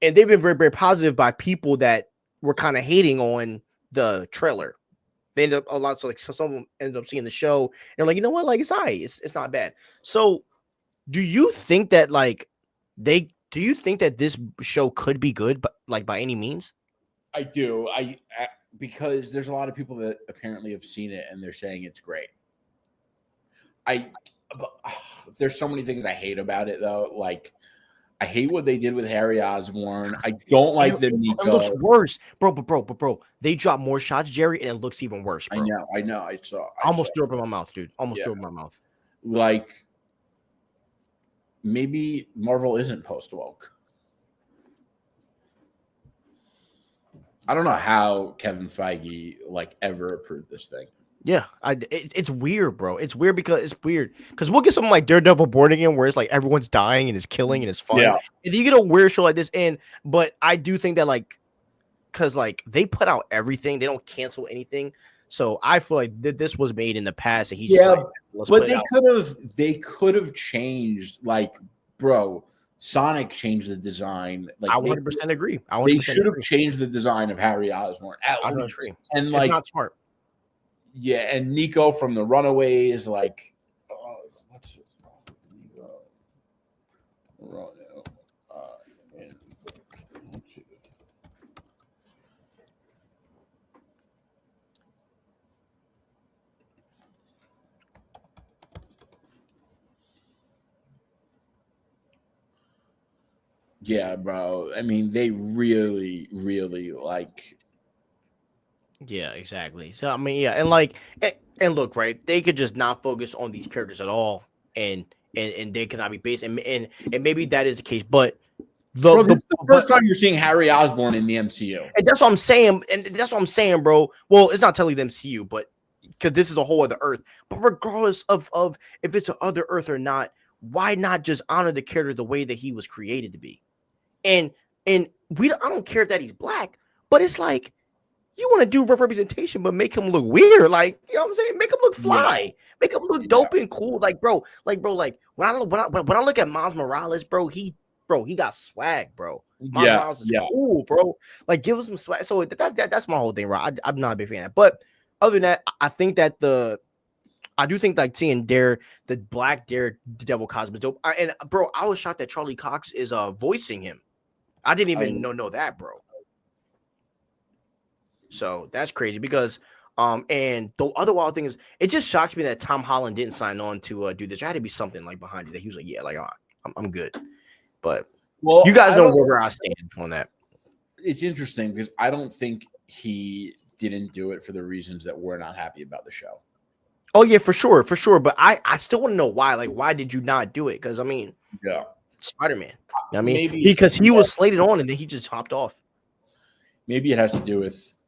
And they've been very, very positive by people that were kind of hating on the trailer. They ended up some of them ended up seeing the show and they're like, you know what? Like, it's all right. It's not bad. So do you think that this show could be good, but like by any means? I do. Because there's a lot of people that apparently have seen it and they're saying it's great. There's so many things I hate about it, though. Like, I hate what they did with Harry Osborn. I don't like the Nico. It looks worse, bro. They drop more shots, Jerry, and it looks even worse, bro. I know. I almost threw up in my mouth, dude. Almost threw up in my mouth. Like, maybe Marvel isn't post woke. I don't know how Kevin Feige ever approved this thing. Yeah, it's weird, bro. It's weird because we'll get something like Daredevil Born Again where it's like everyone's dying and it's killing and it's fun. Yeah. And you get a weird show like this but I do think that because they put out everything, they don't cancel anything. So I feel like this was made in the past and he's but they could have changed, bro. Sonic changed the design. I 100% agree. They should have changed the design of Harry Osborn at least. And it's not smart. Yeah, and Nico from the Runaways, what's his Yeah, bro. I mean, they really, really like. Yeah, exactly. So I mean, yeah, and like, and look, right? They could just not focus on these characters at all, and they cannot be based, and maybe that is the case, but Bro, this is the first time you're seeing Harry Osborn in the MCU, and that's what I'm saying, bro. Well, it's not telling the MCU, but because this is a whole other Earth. But regardless of if it's an other Earth or not, why not just honor the character the way that he was created to be? And I don't care that he's black, but it's like you want to do representation, but make him look weird. Like, you know what I'm saying? Make him look fly, make him look dope and cool. Like, bro, when I look at Miles Morales, bro, he got swag, bro. Miles Morales is cool, bro. Like, give us some swag. So that's my whole thing, right? I'm not a big fan of that. But other than that, I think that I do think like seeing the black Daredevil costume is dope. And bro, I was shocked that Charlie Cox is voicing him. I didn't even know that, bro. So that's crazy because and the other wild thing is it just shocks me that Tom Holland didn't sign on to do this. There had to be something like behind it that he was like, yeah, like I'm good. But you guys know where I stand on that. It's interesting because I don't think he didn't do it for the reasons that we're not happy about the show. Oh yeah, for sure. But I still want to know why. Like, why did you not do it? Because I mean, Spider-Man. You know what I mean, maybe because he was slated on and then he just hopped off. Maybe it has to do with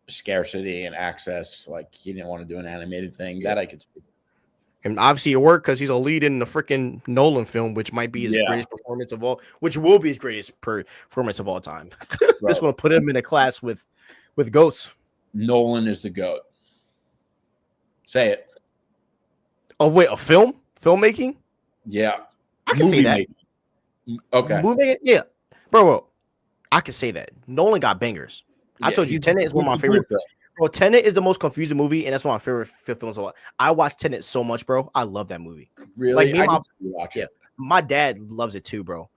scarcity and access. Like he didn't want to do an animated thing. That I could see. And obviously it worked because he's a lead in the freaking Nolan film, which might be his greatest performance of all, which will be his greatest performance of all time. This will put him in a class with goats. Nolan is the GOAT. Say it. Oh wait, a filmmaking? Yeah, I can say that. Making. Okay, movie, yeah, bro. I can say that Nolan got bangers. I told you, Tenet is one of my favorite. Bro, Tenet is the most confusing movie, and that's one of my favorite films of all. I watch Tenet so much, bro. I love that movie. Really? Like my dad loves it too, bro.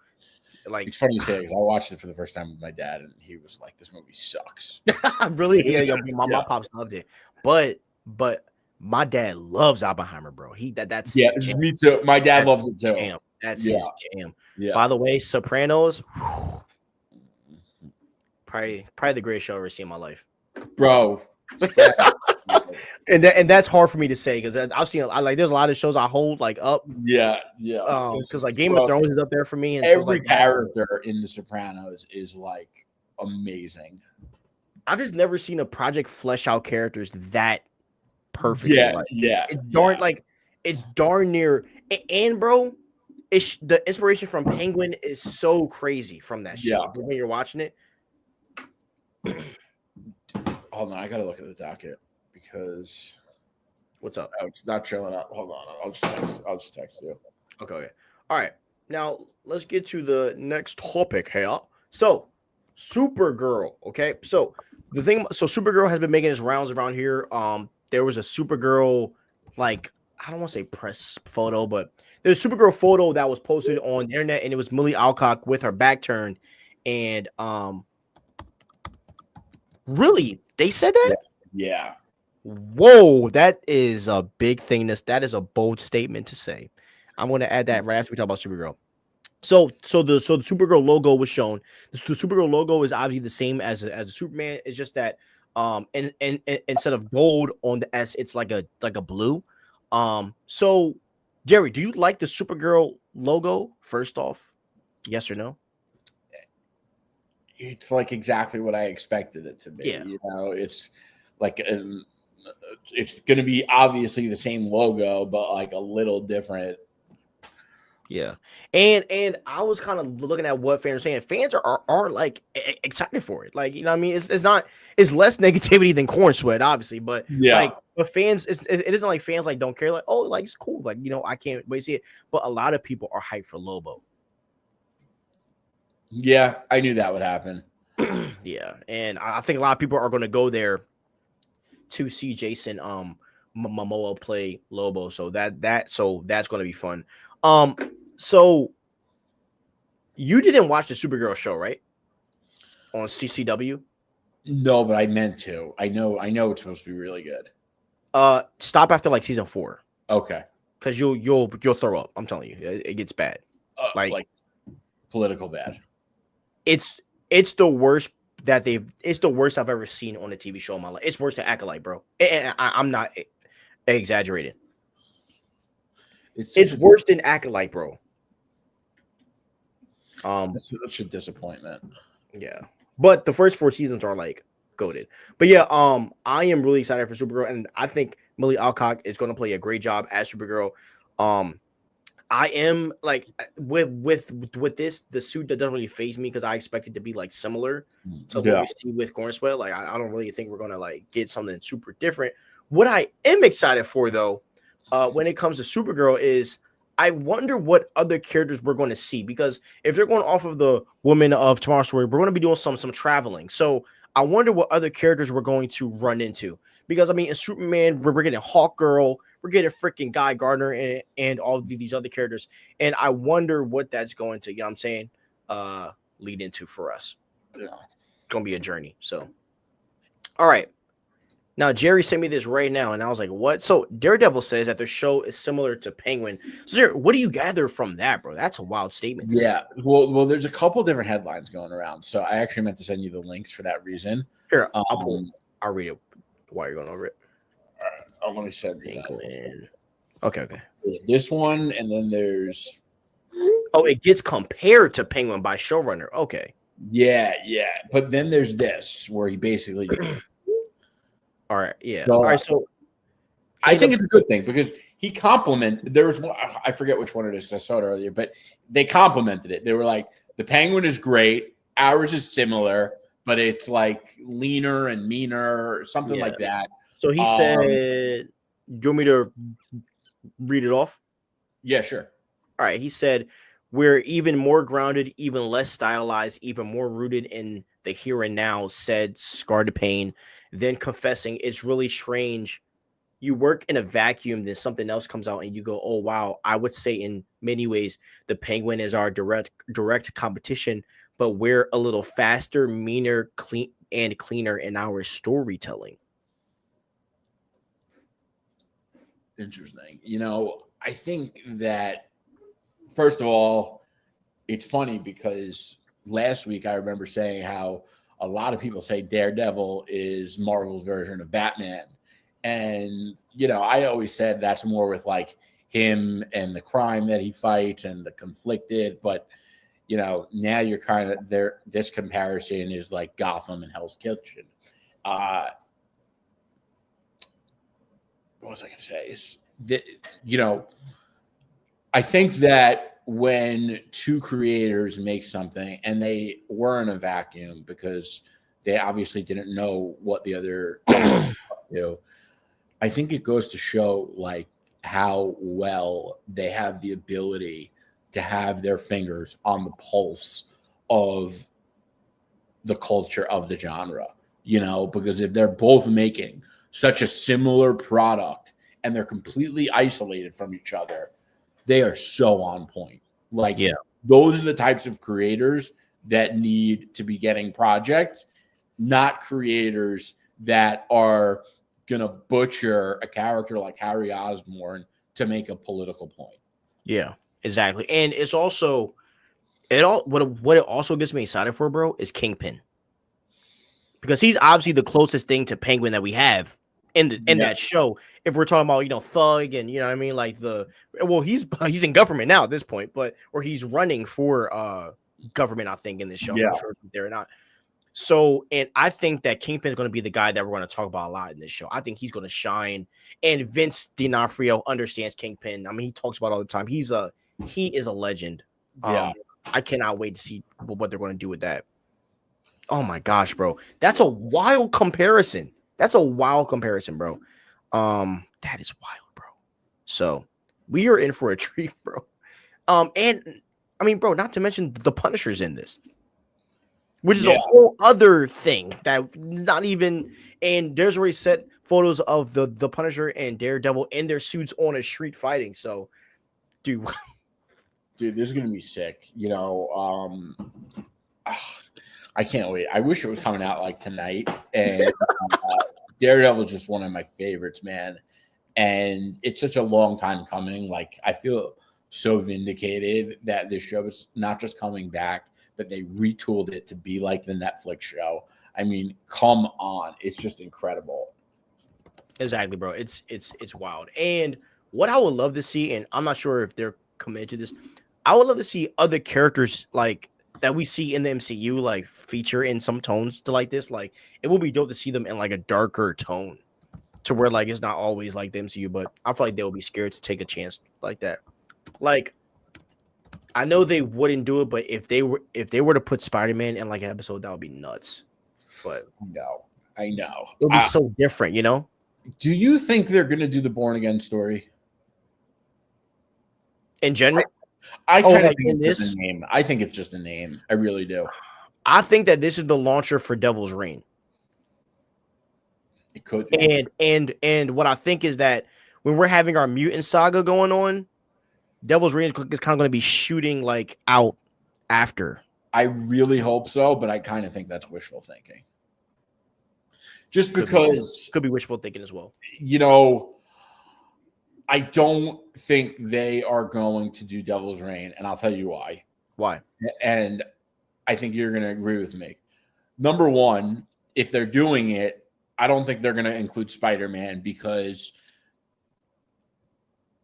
Like it's funny you say it because I watched it for the first time with my dad, and he was like, "This movie sucks." Really? Yeah. My pops loved it, but my dad loves Oppenheimer, bro. That's me too. My dad loves it too. Jam. That's his jam. Yeah. By the way, Sopranos, probably the greatest show I've ever seen in my life, bro. and that's hard for me to say because I've seen there's a lot of shows I hold like up. Yeah. Because like Game of Thrones is up there for me, and every character in The Sopranos is like amazing. I've just never seen a project flesh out characters that perfectly. It's darn near. And bro, the inspiration from Penguin is so crazy from that show when you're watching it. Hold on, I gotta look at the docket because what's up? Oh, it's not showing up. Hold on, I'll just text you. Okay. All right. Now let's get to the next topic here. So, Supergirl. Okay. So Supergirl has been making its rounds around here. There was a Supergirl, like I don't want to say press photo, but there's a Supergirl photo that was posted on the internet, and it was Millie Alcock with her back turned, and really, they said that? Yeah. Whoa, that is a big thing. That is a bold statement to say. I'm going to add that right after we talk about Supergirl. So the Supergirl logo was shown. The Supergirl logo is obviously the same as a Superman. It's just that and instead of gold on the S, it's like a blue. So Jerry, do you like the Supergirl logo? First off, yes or no? It's like exactly what I expected it to be. Yeah. You know, it's like it's going to be obviously the same logo, but like a little different. Yeah, and I was kind of looking at what fans are saying. Fans are like excited for it. Like, you know what I mean? It's less negativity than Corn Sweat, obviously, but but fans, it isn't like fans like don't care. Like, oh, like it's cool. Like, you know, I can't wait to see it. But a lot of people are hyped for Lobo. Yeah, I knew that would happen. Yeah, and I think a lot of people are going to go there to see Jason Momoa play Lobo. So that's going to be fun. So you didn't watch the Supergirl show, right? On CCW? No, but I meant to. I know it's supposed to be really good. Stop after like season 4. Okay. Because you'll throw up. I'm telling you, it gets bad. Like political bad. It's the worst it's the worst I've ever seen on a TV show in my life. It's worse than Acolyte, bro. And I'm not exaggerating. It's worse than Acolyte, bro. That's such a disappointment. Yeah, but the first 4 seasons are like goated. But yeah, I am really excited for Supergirl, and I think Millie Alcock is going to play a great job as Supergirl. I am like with this, the suit that doesn't really faze me because I expect it to be like similar to what we see with Corn Sweat. Like I don't really think we're gonna like get something super different. What I am excited for though, when it comes to Supergirl is I wonder what other characters we're going to see, because if they're going off of the Woman of Tomorrow's Story, we're going to be doing some traveling. So I wonder what other characters we're going to run into, because I mean in Superman we're getting Hawkgirl. We're getting freaking Guy Gardner and all of these other characters. And I wonder what that's going to, you know what I'm saying, lead into for us. Yeah. It's going to be a journey. So, all right. Now, Jerry sent me this right now, and I was like, what? So, Daredevil says that the show is similar to Penguin. So, Jerry, what do you gather from that, bro? That's a wild statement. Yeah. Well, there's a couple different headlines going around. So, I actually meant to send you the links for that reason. Sure. I'll read it while you're going over it. Oh, let me send you that. Okay. There's this one, and then there's. Oh, it gets compared to Penguin by showrunner. Okay. Yeah. But then there's this where he basically. All right. Yeah. So, all right. So I think it's a good thing because he complimented. There was one, I forget which one it is because I saw it earlier, but they complimented it. They were like, the Penguin is great. Ours is similar, but it's like leaner and meaner or something like that. So he said, do you want me to read it off? Yeah, sure. All right. He said, we're even more grounded, even less stylized, even more rooted in the here and now, said Scar to Pain, then confessing it's really strange. You work in a vacuum, then something else comes out and you go, oh, wow. I would say in many ways, the Penguin is our direct competition, but we're a little faster, meaner, cleaner in our storytelling. Interesting. I think that, first of all, it's funny because last week I remember saying how a lot of people say Daredevil is Marvel's version of Batman. And, I always said that's more with like him and the crime that he fights and the conflicted. But, now you're kind of there. This comparison is like Gotham and Hell's Kitchen. What was I going to say? Is that, I think that when two creators make something and they were in a vacuum because they obviously didn't know what the other do, I think it goes to show like how well they have the ability to have their fingers on the pulse of the culture of the genre, because if they're both making such a similar product and they're completely isolated from each other, they are so on point. Like, those are the types of creators that need to be getting projects, not creators that are going to butcher a character like Harry Osborn to make a political point. Yeah, exactly. And it's also, what it also gets me excited for, bro, is Kingpin. Because he's obviously the closest thing to Penguin that we have in that show. If we're talking about, thug and, what I mean, like he's in government now at this point, or he's running for government, I think, in this show. I'm not sure if he's there or not. So, and I think that Kingpin is going to be the guy that we're going to talk about a lot in this show. I think he's going to shine. And Vince D'Onofrio understands Kingpin. I mean, he talks about it all the time. He is a legend. I cannot wait to see what they're going to do with that. Oh my gosh, bro. That's a wild comparison. Bro. That is wild, bro. So we are in for a treat, bro. And I mean, bro, not to mention the Punisher's in this, which is a whole other thing that not even. And there's already set photos of the Punisher and Daredevil in their suits on a street fighting. So, dude, this is gonna be sick. I can't wait. I wish it was coming out like tonight. And Daredevil is just one of my favorites, man. And it's such a long time coming. Like, I feel so vindicated that this show is not just coming back, but they retooled it to be like the Netflix show. I mean, come on. It's just incredible. Exactly, bro. It's wild. And what I would love to see, and I'm not sure if they're committed to this, I would love to see other characters like that we see in the MCU like feature in some tones to like this. Like it would be dope to see them in like a darker tone to where like it's not always like the MCU, but I feel like they'll be scared to take a chance like that. Like I know they wouldn't do it, but if they were to put Spider-Man in like an episode, that would be nuts. But I know. It'll be so different, you know? Do you think they're gonna do the Born Again story? In general? I kind of think it's just a name. I think it's just a name. I really do. I think that this is the launcher for Devil's Reign. It could be. And what I think is that when we're having our mutant saga going on, Devil's Reign is kind of going to be shooting like out after. I really hope so, but I kind of think that's wishful thinking. Just because could be wishful thinking as well. You know, I don't think they are going to do Devil's Reign, and I'll tell you why. Why? And I think you're going to agree with me. Number one, if they're doing it, I don't think they're going to include Spider-Man because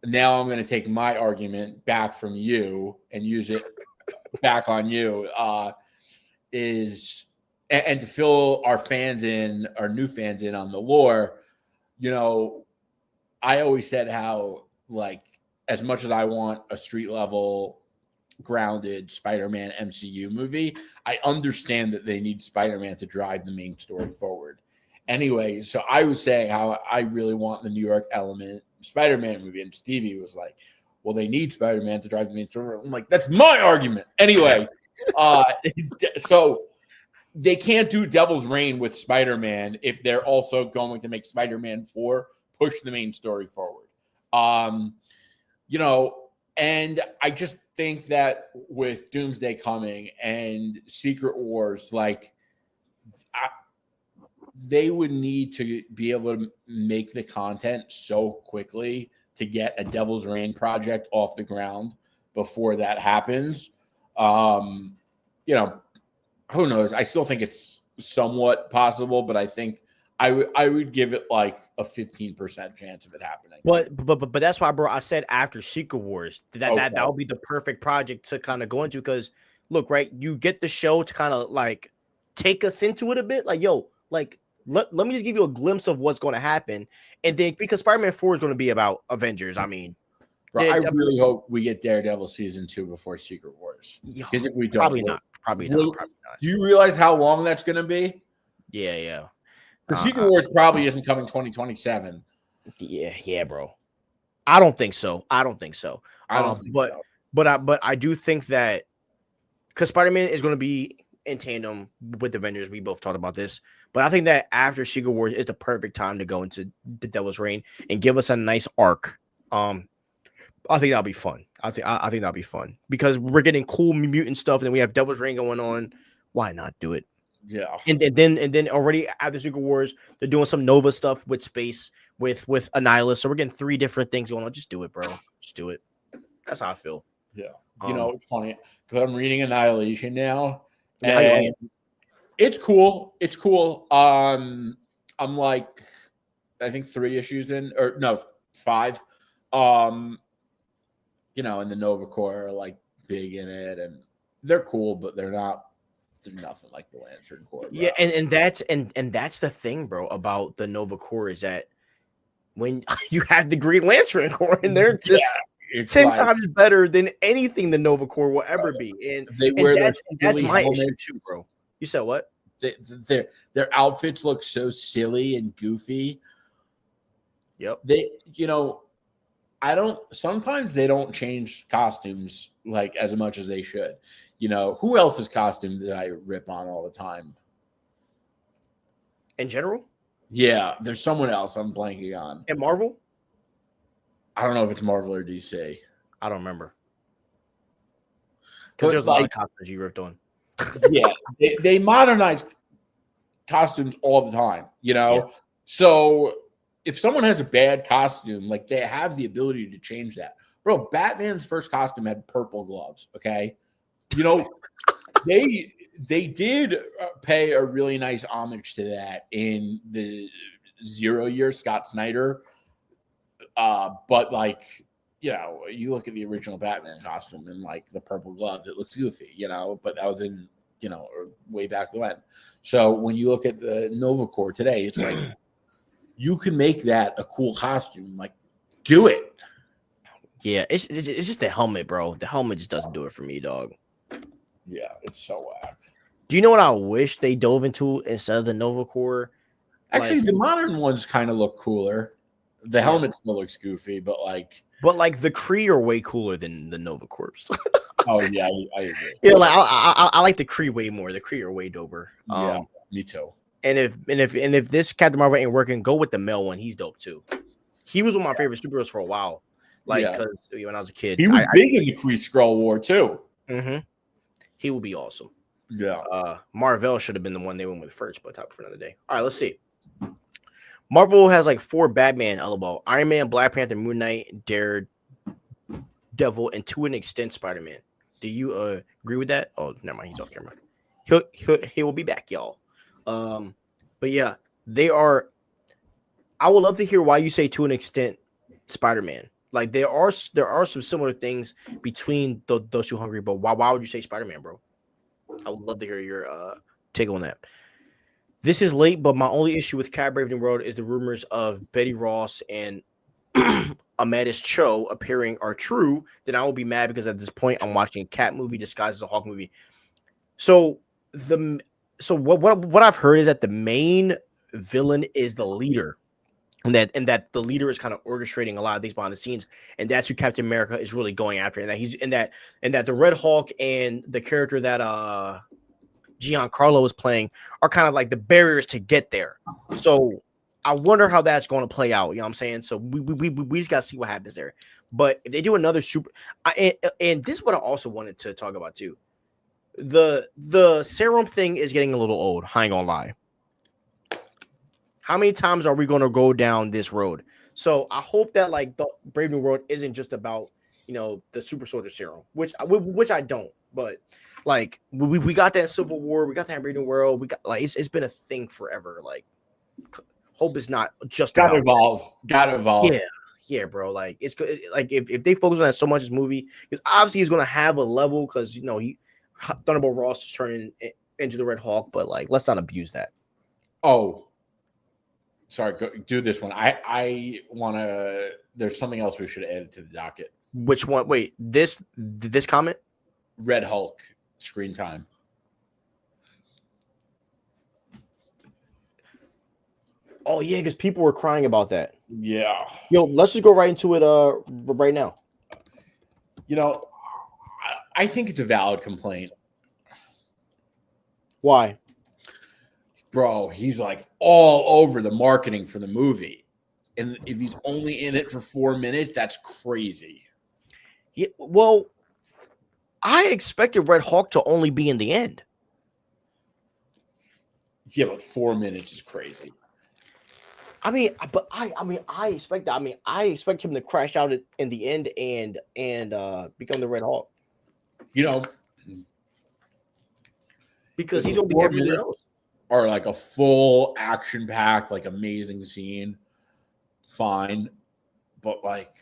now I'm going to take my argument back from you and use it back on you. And to fill our fans in, our new fans in on the lore, you know, I always said how, like, as much as I want a street level, grounded Spider-Man MCU movie, I understand that they need Spider-Man to drive the main story forward. Anyway, so I was saying how I really want the New York element Spider-Man movie, and Stevie was like, well, they need Spider-Man to drive the main story. I'm like, that's my argument. Anyway, so they can't do Devil's Reign with Spider-Man if they're also going to make Spider-Man 4 push the main story forward. You know, and I just think that with Doomsday coming and Secret Wars, like, they would need to be able to make the content so quickly to get a Devil's Reign project off the ground before that happens. You know, who knows? I still think it's somewhat possible, but I think I would give it like a 15% chance of it happening. But that's why, bro, I said after Secret Wars that would be the perfect project to kind of go into, because look, right, you get the show to kind of like take us into it a bit, like, yo, like let me just give you a glimpse of what's going to happen, and then because Spider-Man 4 is going to be about Avengers, I mean, bro, I really hope we get Daredevil season 2 before Secret Wars, because if we don't, probably not. Do you realize how long that's going to be? Yeah. The Secret Wars probably isn't coming 2027. Yeah, bro. I don't think so. But I do think that because Spider-Man is going to be in tandem with Avengers. We both talked about this, but I think that after Secret Wars is the perfect time to go into the Devil's Reign and give us a nice arc. I think that'll be fun. I think that'll be fun because we're getting cool mutant stuff, and then we have Devil's Reign going on. Why not do it? Yeah. And then already after Secret Wars, they're doing some Nova stuff with space with Annihilus. So we're getting 3 different things going on. Just do it, bro. Just do it. That's how I feel. Yeah. You know, it's funny because I'm reading Annihilation now. Yeah, it's cool. It's cool. I'm like, I think 3 issues in, or no, 5. You know, and the Nova Corps are like big in it, and they're cool, but they're nothing like the Lantern Corps. Bro. Yeah, and that's the thing, bro, about the Nova Corps is that when you have the Green Lantern Corps, and they're just 10 times better than anything the Nova Corps will ever be. And that's my issue too, bro. You said what? Their outfits look so silly and goofy. Yep. Sometimes they don't change costumes like as much as they should. You know, who else's costume did I rip on all the time? In general? Yeah, there's someone else I'm blanking on. At Marvel? I don't know if it's Marvel or DC. I don't remember. Because there's a lot of costumes you ripped on. Yeah, they modernize costumes all the time, you know? Yeah. So if someone has a bad costume, like they have the ability to change that. Bro, Batman's first costume had purple gloves. Okay, you know they did pay a really nice homage to that in the 0 year Scott Snyder. But like, you know, you look at the original Batman costume and like the purple gloves, it looks goofy, you know, but that was in, you know, way back when. So when you look at the Nova Corps today, it's like you can make that a cool costume. Like, do it. Yeah, it's just the helmet, bro. The helmet just doesn't do it for me, dog. Yeah, it's so whack. Do you know what I wish they dove into instead of the Nova Corps? Actually, like, the modern ones kind of look cooler. The helmet still looks goofy, but like the Kree are way cooler than the Nova Corps. Oh yeah, I agree. Yeah, like I like the Kree way more. The Kree are way doper. Yeah, me too. And if this Captain Marvel ain't working, go with the male one. He's dope too. He was one of my favorite superheroes for a while. Like, because when I was a kid, he was big in the Kree Skrull War too. Mm-hmm. He will be awesome. Yeah. Marvel should have been the one they went with first, but topic for another day. All right, let's see. Marvel has like 4 Batman, elbow, Iron Man, Black Panther, Moon Knight, Daredevil, and to an extent Spider-Man. Do you agree with that? Oh, never mind. He's off camera. He will be back, y'all. But yeah, they are. I would love to hear why you say to an extent Spider-Man. Like there are some similar things between those two hungry, but why would you say Spider-Man, bro? I would love to hear your take on that. This is late, but my only issue with Cat Brave New World is the rumors of Betty Ross and Amadis Cho appearing are true. Then I will be mad because at this point I'm watching a cat movie disguised as a Hawk movie. So what I've heard is that the main villain is the leader. And that the leader is kind of orchestrating a lot of things behind the scenes, and that's who Captain America is really going after. And that he's in that the Red Hulk and the character that Giancarlo is playing are kind of like the barriers to get there. So I wonder how that's going to play out. You know what I'm saying? So we just got to see what happens there. But if they do another and this is what I also wanted to talk about too. The serum thing is getting a little old. I ain't gonna lie. How many times are we going to go down this road? So I hope that like the Brave New World isn't just about, you know, the super soldier serum, which I don't, but like we got that in Civil War, we got that in Brave New World, we got like it's been a thing forever. Like hope is not just gotta evolve. Yeah, bro. Like it's good. Like if they focus on that so much, this movie, because obviously he's gonna have a level because you know Thunderbolt Ross is turning into the Red Hulk, but like let's not abuse that. Oh. Sorry, do this one. I want to. There's something else we should add to the docket. Which one? Wait, this comment? Red Hulk screen time. Oh yeah, because people were crying about that. Yeah. Yo, let's just go right into it. Right now. You know, I think it's a valid complaint. Why? Bro, he's like all over the marketing for the movie. And if he's only in it for 4 minutes, that's crazy. Yeah, well, I expected Red Hulk to only be in the end. Yeah, but 4 minutes is crazy. I expect him to crash out in the end and become the Red Hulk. You know, because he's gonna be everywhere else. Or like a full action-packed, like amazing scene, fine. But like,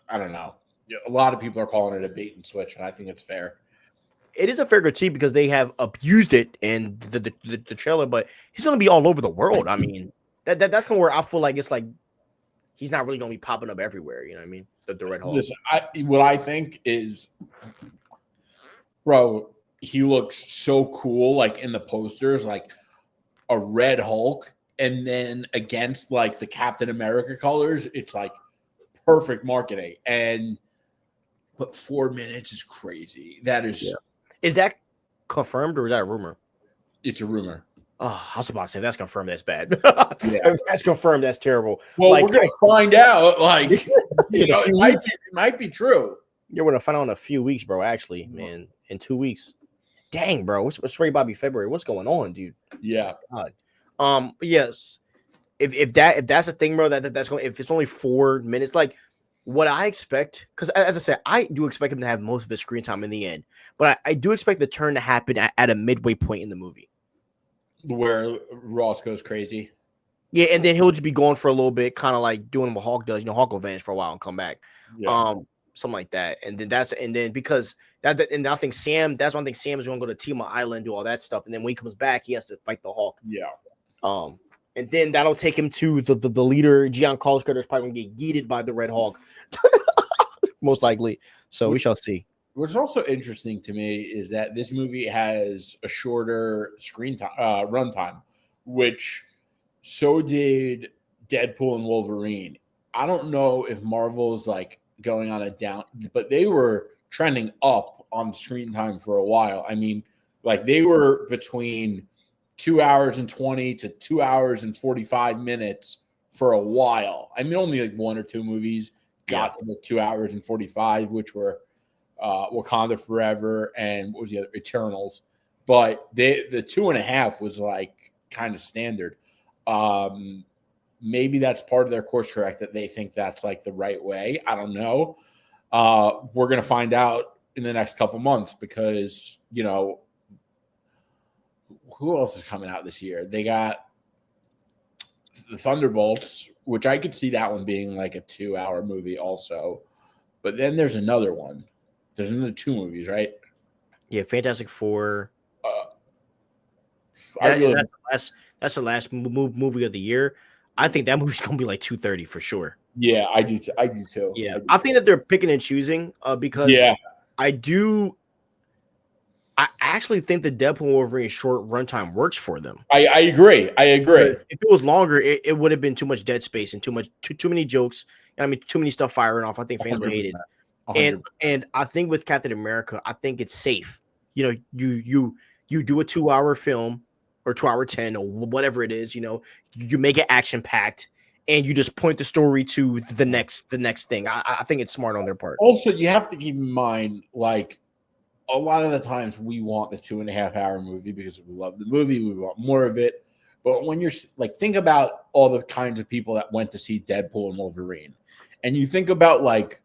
I don't know. A lot of people are calling it a bait and switch, and I think it's fair. It is a fair critique because they have abused it in the trailer, but he's going to be all over the world. I mean, that's kind of where I feel like it's like he's not really going to be popping up everywhere. You know what I mean? The Red Hulk. Listen, what I think is, bro, he looks so cool, like in the posters, like a Red Hulk, and then against like the Captain America colors, it's like perfect marketing. But 4 minutes is crazy. That is. Yeah. Is that confirmed or is that a rumor? It's a rumor. Oh, I was about to say that's confirmed. That's bad. Yeah. If that's confirmed. That's terrible. Well, like, we're gonna find out. Like, you know, it might be true. You're gonna find out in a few weeks, bro. Actually, man, in 2 weeks. Dang, bro. What's Ray Bobby February? What's going on, dude? Yeah. God. Yes. If that's a thing, bro, that's going. If it's only 4 minutes, like what I expect, because as I said, I do expect him to have most of his screen time in the end, but I do expect the turn to happen at a midway point in the movie. Where Ross goes crazy. Yeah, and then he'll just be going for a little bit, kind of like doing what Hulk does. Hulk will vanish for a while and come back. Yeah. Something like that. And then because and I think Sam, that's one thing Sam is going to go to Tema Island, do all that stuff. And then when he comes back, he has to fight the Hulk. Yeah. And then that'll take him to the leader, Giancarlo's character is probably going to get yeeted by the Red Hulk. Most likely. So we shall see. What's also interesting to me is that this movie has a shorter screen time, runtime, which so did Deadpool and Wolverine. I don't know if Marvel's like going on a down, but they were trending up on screen time for a while. I mean, like they were between 2 hours and 20 to 2 hours and 45 minutes for a while. I mean, only like one or two movies got to the 2 hours and 45, which were Wakanda Forever and what was the other, Eternals. But the 2.5 was like kind of standard. Maybe that's part of their course correct that they think that's like the right way. I don't know. We're going to find out in the next couple months because, who else is coming out this year? They got the Thunderbolts, which I could see that one being like a 2-hour movie also. But then there's another one. There's another 2 movies, right? Yeah, Fantastic Four. That's the last movie of the year. I think that movie's gonna be like 2:30 for sure. Yeah, I do too. Yeah, I think that they're picking and choosing because I actually think the Deadpool Wolverine short runtime works for them. I agree. If it was longer, it would have been too much dead space and too many jokes. I mean, too many stuff firing off. I think fans would hate it. 100%. And I think with Captain America, I think it's safe. You do a 2-hour film or 2-hour 10 or whatever it is. You make it action packed and you just point the story to the next thing. I think it's smart on their part. Also, you have to keep in mind, like, a lot of the times we want the 2.5-hour movie because we love the movie. We want more of it. But when you're like, think about all the kinds of people that went to see Deadpool and Wolverine. And you think about like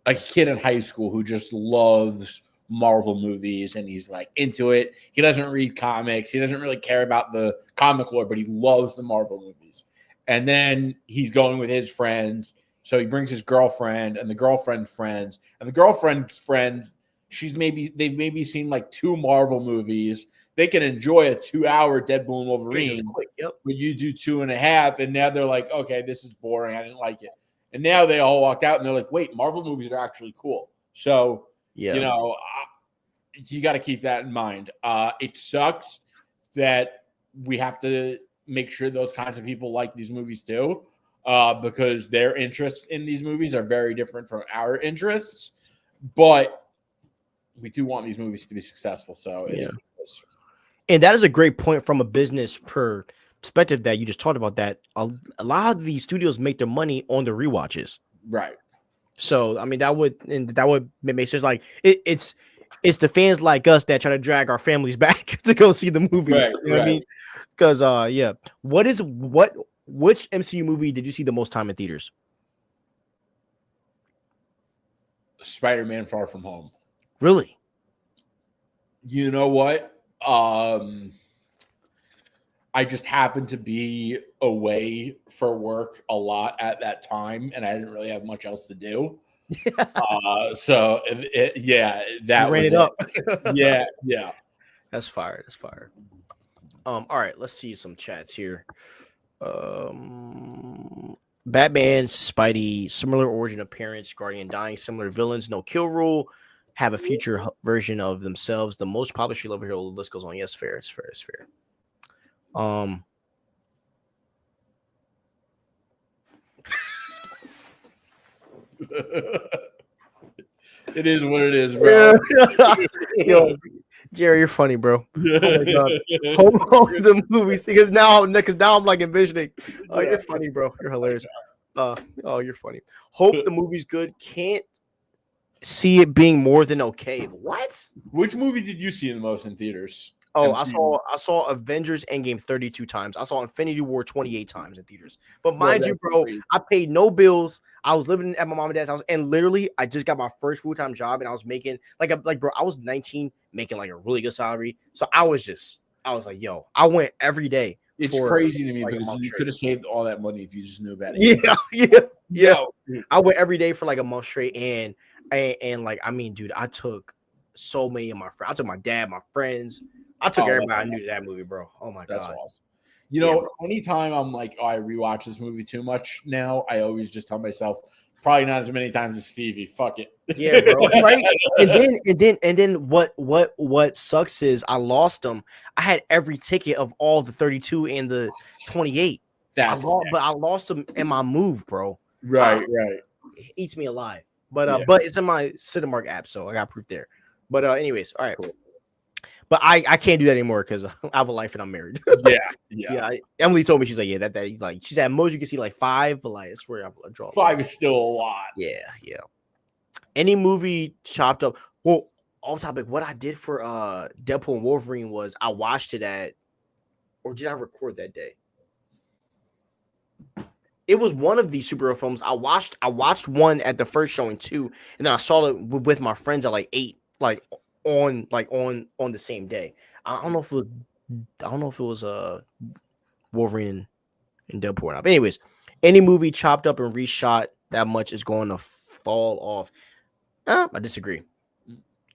a kid in high school who just loves Marvel movies and he's like into it. He doesn't read comics. He doesn't really care about the comic lore, but he loves the Marvel movies. And then he's going with his friends. So he brings his girlfriend and the girlfriend's friends. And the girlfriend's friends, they've maybe seen like 2 Marvel movies. They can enjoy a 2-hour Deadpool and Wolverine. Yep. But you do 2.5, and now they're like, okay, this is boring. I didn't like it. And now they all walked out and they're like, wait, Marvel movies are actually cool. So, you got to keep that in mind. It sucks that we have to make sure those kinds of people like these movies too, because their interests in these movies are very different from our interests. But we do want these movies to be successful. So, and that is a great point from a business perspective that you just talked about, that a lot of these studios make their money on the rewatches. Right. So, I mean, that would make sense. Like it's the fans like us that try to drag our families back to go see the movies. Right, you know what I mean? Because, which MCU movie did you see the most time in theaters? Spider-Man: Far From Home. Really? You know what? I just happened to be away for work a lot at that time, and I didn't really have much else to do. So that ran it up. yeah. That's fire. All right, let's see some chats here. Batman, Spidey, similar origin appearance, Guardian dying, similar villains, no kill rule, have a future version of themselves. The most popular street level hero, the list goes on. Yes, fair. It's fair. It is what it is, bro. Yo, Jerry, you're funny, bro. Oh my god. Hope the movies, because now I'm like envisioning. Oh, you're funny, bro. You're hilarious. You're funny. Hope the movie's good. Can't see it being more than okay. What? Which movie did you see the most in theaters? Oh, I saw Avengers Endgame 32 times. I saw Infinity War 28 times in theaters. But mind you, bro, crazy. I paid no bills. I was living at my mom and dad's house, and literally, I just got my first full-time job, and I was making bro, I was 19, making like a really good salary. So I was like, yo, I went every day. It's crazy to me because you could have saved all that money if you just knew about it. Yeah. I went every day for like a month straight, and like, I mean, dude, I took so many of my friends. I took my dad, my friends. I took everybody I knew to that movie, bro. Oh my god, that's awesome. You know, anytime I'm like, oh, I rewatch this movie too much now, I always just tell myself, probably not as many times as Stevie. Fuck it. Yeah, bro. Right. and then what sucks is I lost them. I had every ticket of all the 32 and the 28. But I lost them in my move, bro. Right. It eats me alive. But it's in my Cinemark app, so I got proof there. But anyways, all right. Cool. But I can't do that anymore because I have a life and I'm married. Yeah. Emily told me, she's like, yeah, that like, she said most you can see like 5, but like I swear I draw 5 is still a lot. Yeah. Any movie chopped up. Well, off topic, what I did for Deadpool and Wolverine was I watched it or did I record that day? It was one of these superhero films. I watched one at the first showing too, and then I saw it with my friends at like 8, on the same day. I don't know if it was Wolverine and Deadpool or not. But anyways, any movie chopped up and reshot that much is going to fall off. I disagree,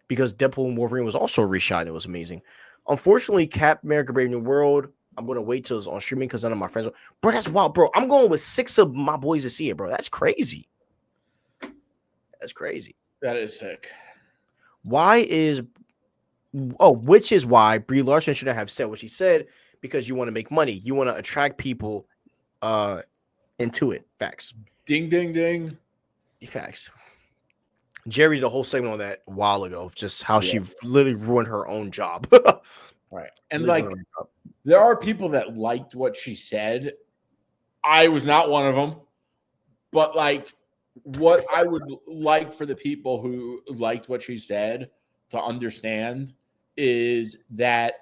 because Deadpool and Wolverine was also reshot and it was amazing. Unfortunately, Captain America: Brave New World, I'm gonna wait till it's on streaming because none of my friends. Bro, that's wild, bro. I'm going with 6 of my boys to see it, bro. That's crazy. That is sick. Which is why Brie Larson shouldn't have said what she said, because you want to make money. You want to attract people into it. Facts. Ding, ding, ding. Facts. Jerry did a whole segment on that a while ago, just how she literally ruined her own job. Right. And there are people that liked what she said. I was not one of them. But what I would like for the people who liked what she said to understand is that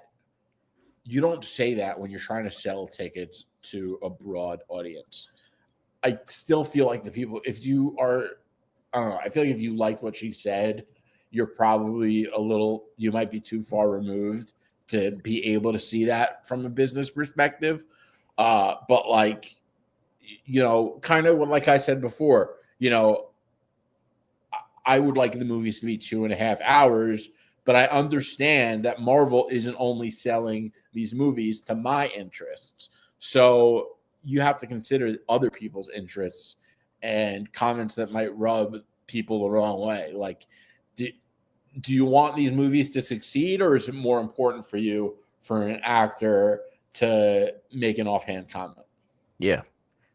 you don't say that when you're trying to sell tickets to a broad audience. I still feel like the people, if you are, I don't know, I feel like if you liked what she said, you're probably you might be too far removed to be able to see that from a business perspective. But kind of like I said before, I would like the movies to be 2.5 hours, but I understand that Marvel isn't only selling these movies to my interests. So you have to consider other people's interests and comments that might rub people the wrong way. Do you want these movies to succeed, or is it more important for you for an actor to make an offhand comment? Yeah,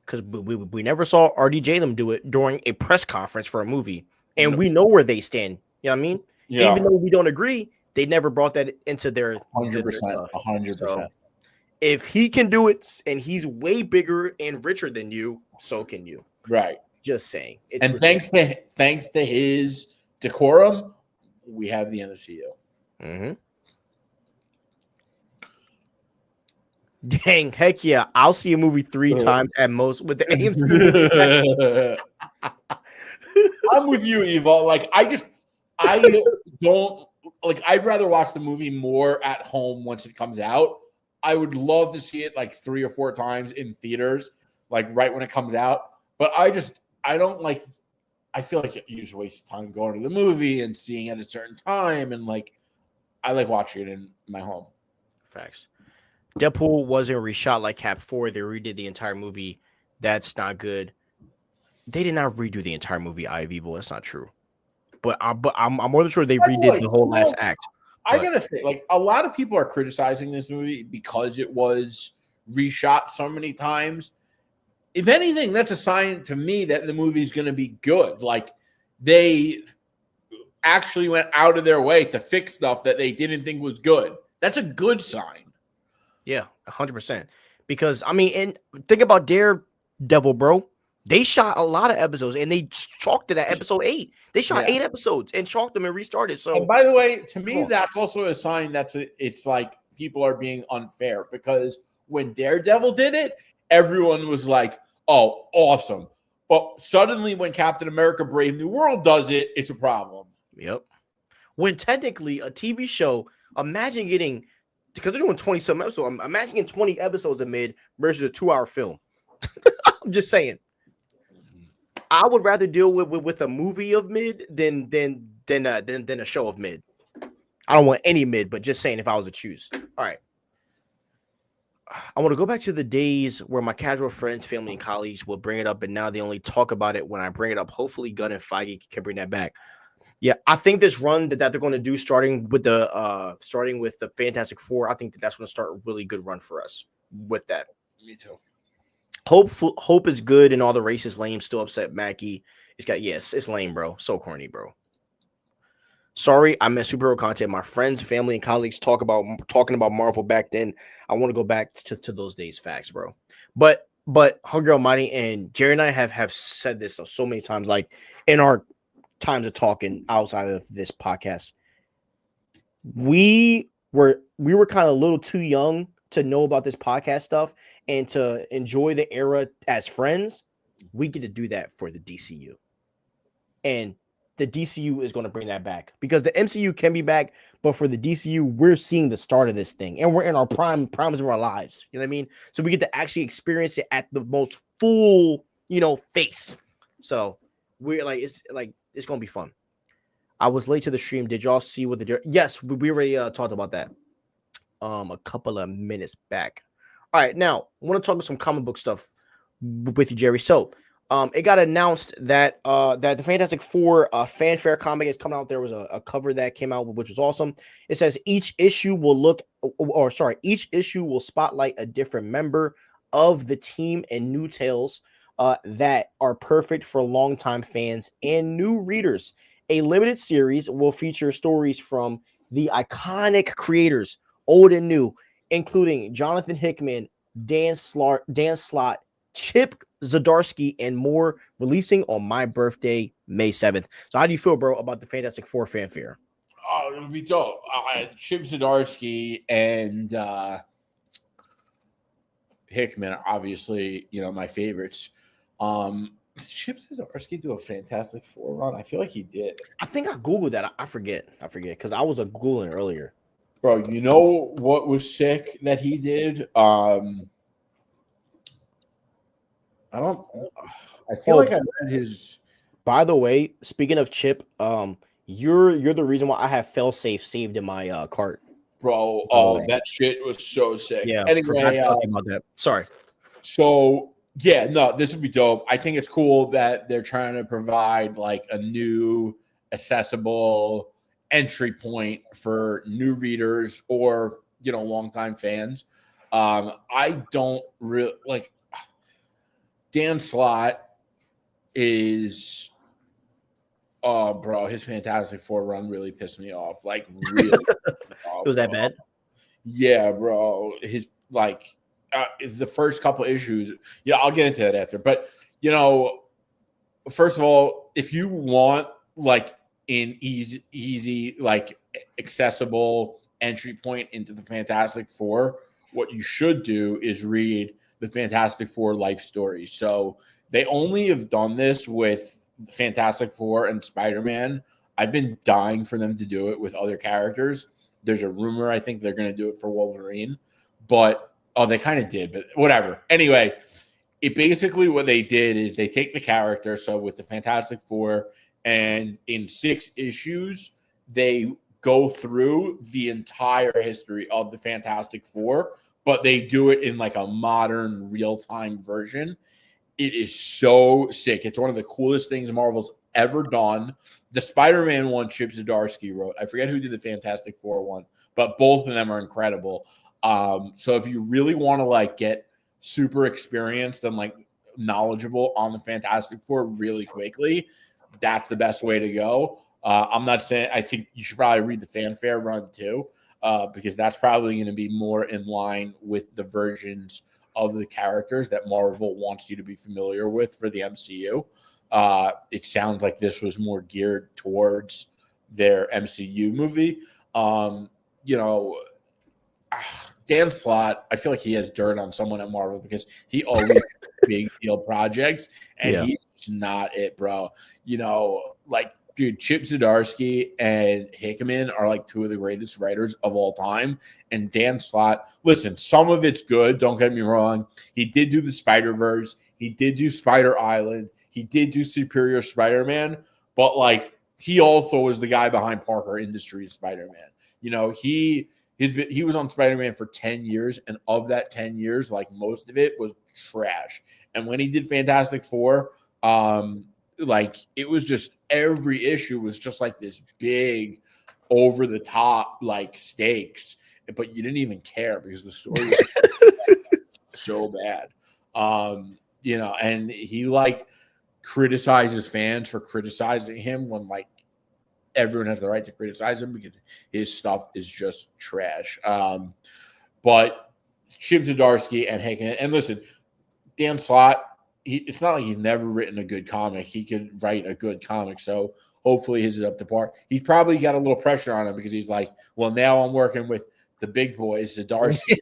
because we never saw RDJ them do it during a press conference for a movie. And we know where they stand. You know what I mean? Yeah. Even though we don't agree, they never brought that into their 100%. 100%. So if he can do it and he's way bigger and richer than you, so can you. Right. Just saying. And thanks to his decorum, we have the DCU. Mm-hmm. Dang, heck yeah. I'll see a movie 3 times at most with the AMC. I'm with you, Eva. I don't I'd rather watch the movie more at home once it comes out. I would love to see it 3 or 4 times in theaters, right when it comes out. But I feel like you just waste time going to the movie and seeing it at a certain time. And I like watching it in my home. Facts. Deadpool wasn't reshot like Cap 4. They redid the entire movie. That's not good. They did not redo the entire movie, Eye of Evil. That's not true. But I'm more than sure they redid the whole last act. I gotta say, a lot of people are criticizing this movie because it was reshot so many times. If anything, that's a sign to me that the movie's going to be good. They actually went out of their way to fix stuff that they didn't think was good. That's a good sign. Yeah, 100%. Because, and think about Daredevil, bro. They shot a lot of episodes, and they chalked it at episode 8. They shot 8 episodes and chalked them and restarted. So, and by the way, to me, that's also a sign it's people are being unfair, because when Daredevil did it, everyone was like, oh, awesome. But suddenly when Captain America Brave New World does it, it's a problem. Yep. When technically a TV show, imagine getting, because they're doing 20-some episodes, imagine getting 20 episodes of Mid versus a 2-hour film. I'm just saying. I would rather deal with a movie of Mid than a show of Mid. I don't want any Mid, but just saying if I was to choose. All right. I want to go back to the days where my casual friends, family, and colleagues will bring it up, and now they only talk about it when I bring it up. Hopefully, Gunn and Feige can bring that back. Yeah, I think this run that they're going to do, starting with the Fantastic Four, I think that's going to start a really good run for us with that. Me too. Hope is good, and all the racist lame still upset Mackie. It's lame, bro. So corny, bro. Sorry, I meant superhero content. My friends, family, and colleagues talking about Marvel back then. I want to go back to those days. Facts, bro. But Hunger Almighty and Jerry and I have said this so many times, like in our times of talking outside of this podcast. We were kind of a little too young to know about this podcast stuff and to enjoy the era as friends. We get to do that for the DCU. And the DCU is going to bring that back, because the MCU can be back, but for the DCU, we're seeing the start of this thing, and we're in our primes of our lives. You know what I mean? So we get to actually experience it at the most full, face. So we're like, it's going to be fun. I was late to the stream. Did y'all see what yes, we already talked about that a couple of minutes back. All right, now I want to talk about some comic book stuff with you, Jerry. So it got announced that that the Fantastic Four fanfare comic is coming out. There was a cover that came out, which was awesome. It says each issue will spotlight a different member of the team and new tales that are perfect for longtime fans and new readers. A limited series will feature stories from the iconic creators, old and new, including Jonathan Hickman, Dan Slott, Chip Zdarsky, and more, releasing on my birthday, May 7th. So how do you feel, bro, about the Fantastic Four fanfare? Oh, it would be dope. Chip Zdarsky and Hickman, obviously, my favorites. Chip Zdarsky do a Fantastic Four run? I feel like he did. I think I Googled that. I forget because I was Googling earlier. Bro, you know what was sick that he did? I feel like I read his. By the way, speaking of Chip, you're the reason why I have Failsafe saved in my cart. Bro, that shit was so sick. Yeah. Anyway, about that. Sorry. So yeah, no, this would be dope. I think it's cool that they're trying to provide like a new, accessible entry point for new readers or longtime fans. I don't really like. Dan Slott is, oh, bro, his Fantastic Four run really pissed me off. Like, really. It was that bad? Yeah, bro. His, the first couple issues, I'll get into that after. But, first of all, if you want, like, an easy, like, accessible entry point into the Fantastic Four, what you should do is read the Fantastic Four life stories. So they only have done this with Fantastic Four and Spider-Man. I've been dying for them to do it with other characters. There's a rumor I think they're going to do it for Wolverine, but they kind of did, but whatever. Anyway, it basically what they did is they take the character. So with the Fantastic Four, and in 6 issues, they go through the entire history of the Fantastic Four, but they do it in like a modern real-time version. It is so sick. It's one of the coolest things Marvel's ever done. The Spider-Man one, Chip Zdarsky wrote. I forget who did the Fantastic Four one, but both of them are incredible. So if you really want to like get super experienced and like knowledgeable on the Fantastic Four really quickly, that's the best way to go. I'm not saying, I think you should probably read the fanfare run too, because that's probably going to be more in line with the versions of the characters that Marvel wants you to be familiar with for the MCU. It sounds like this was more geared towards their MCU movie. Dan Slott, I feel like he has dirt on someone at Marvel because he always big deal projects, and he's not it, bro. You know, like, dude, Chip Zdarsky and Hickman are like two of the greatest writers of all time. And Dan Slott, listen, some of it's good. Don't get me wrong. He did do the Spider-Verse. He did do Spider Island. He did do Superior Spider-Man. But, like, he also was the guy behind Parker Industries Spider-Man. You know, he was on Spider-Man for 10 years. And of that 10 years, like, most of it was trash. And when he did Fantastic Four, like, it was just every issue was just like this big over the top like stakes, but you didn't even care because the story was so bad. You know, and he like criticizes fans for criticizing him when like everyone has the right to criticize him because his stuff is just trash. But Chip Zdarsky and Hickman, and listen, Dan Slott, it's not like he's never written a good comic. He could write a good comic, so hopefully his is up to par. He's probably got a little pressure on him because he's like, well, now I'm working with the big boys, the Darcy.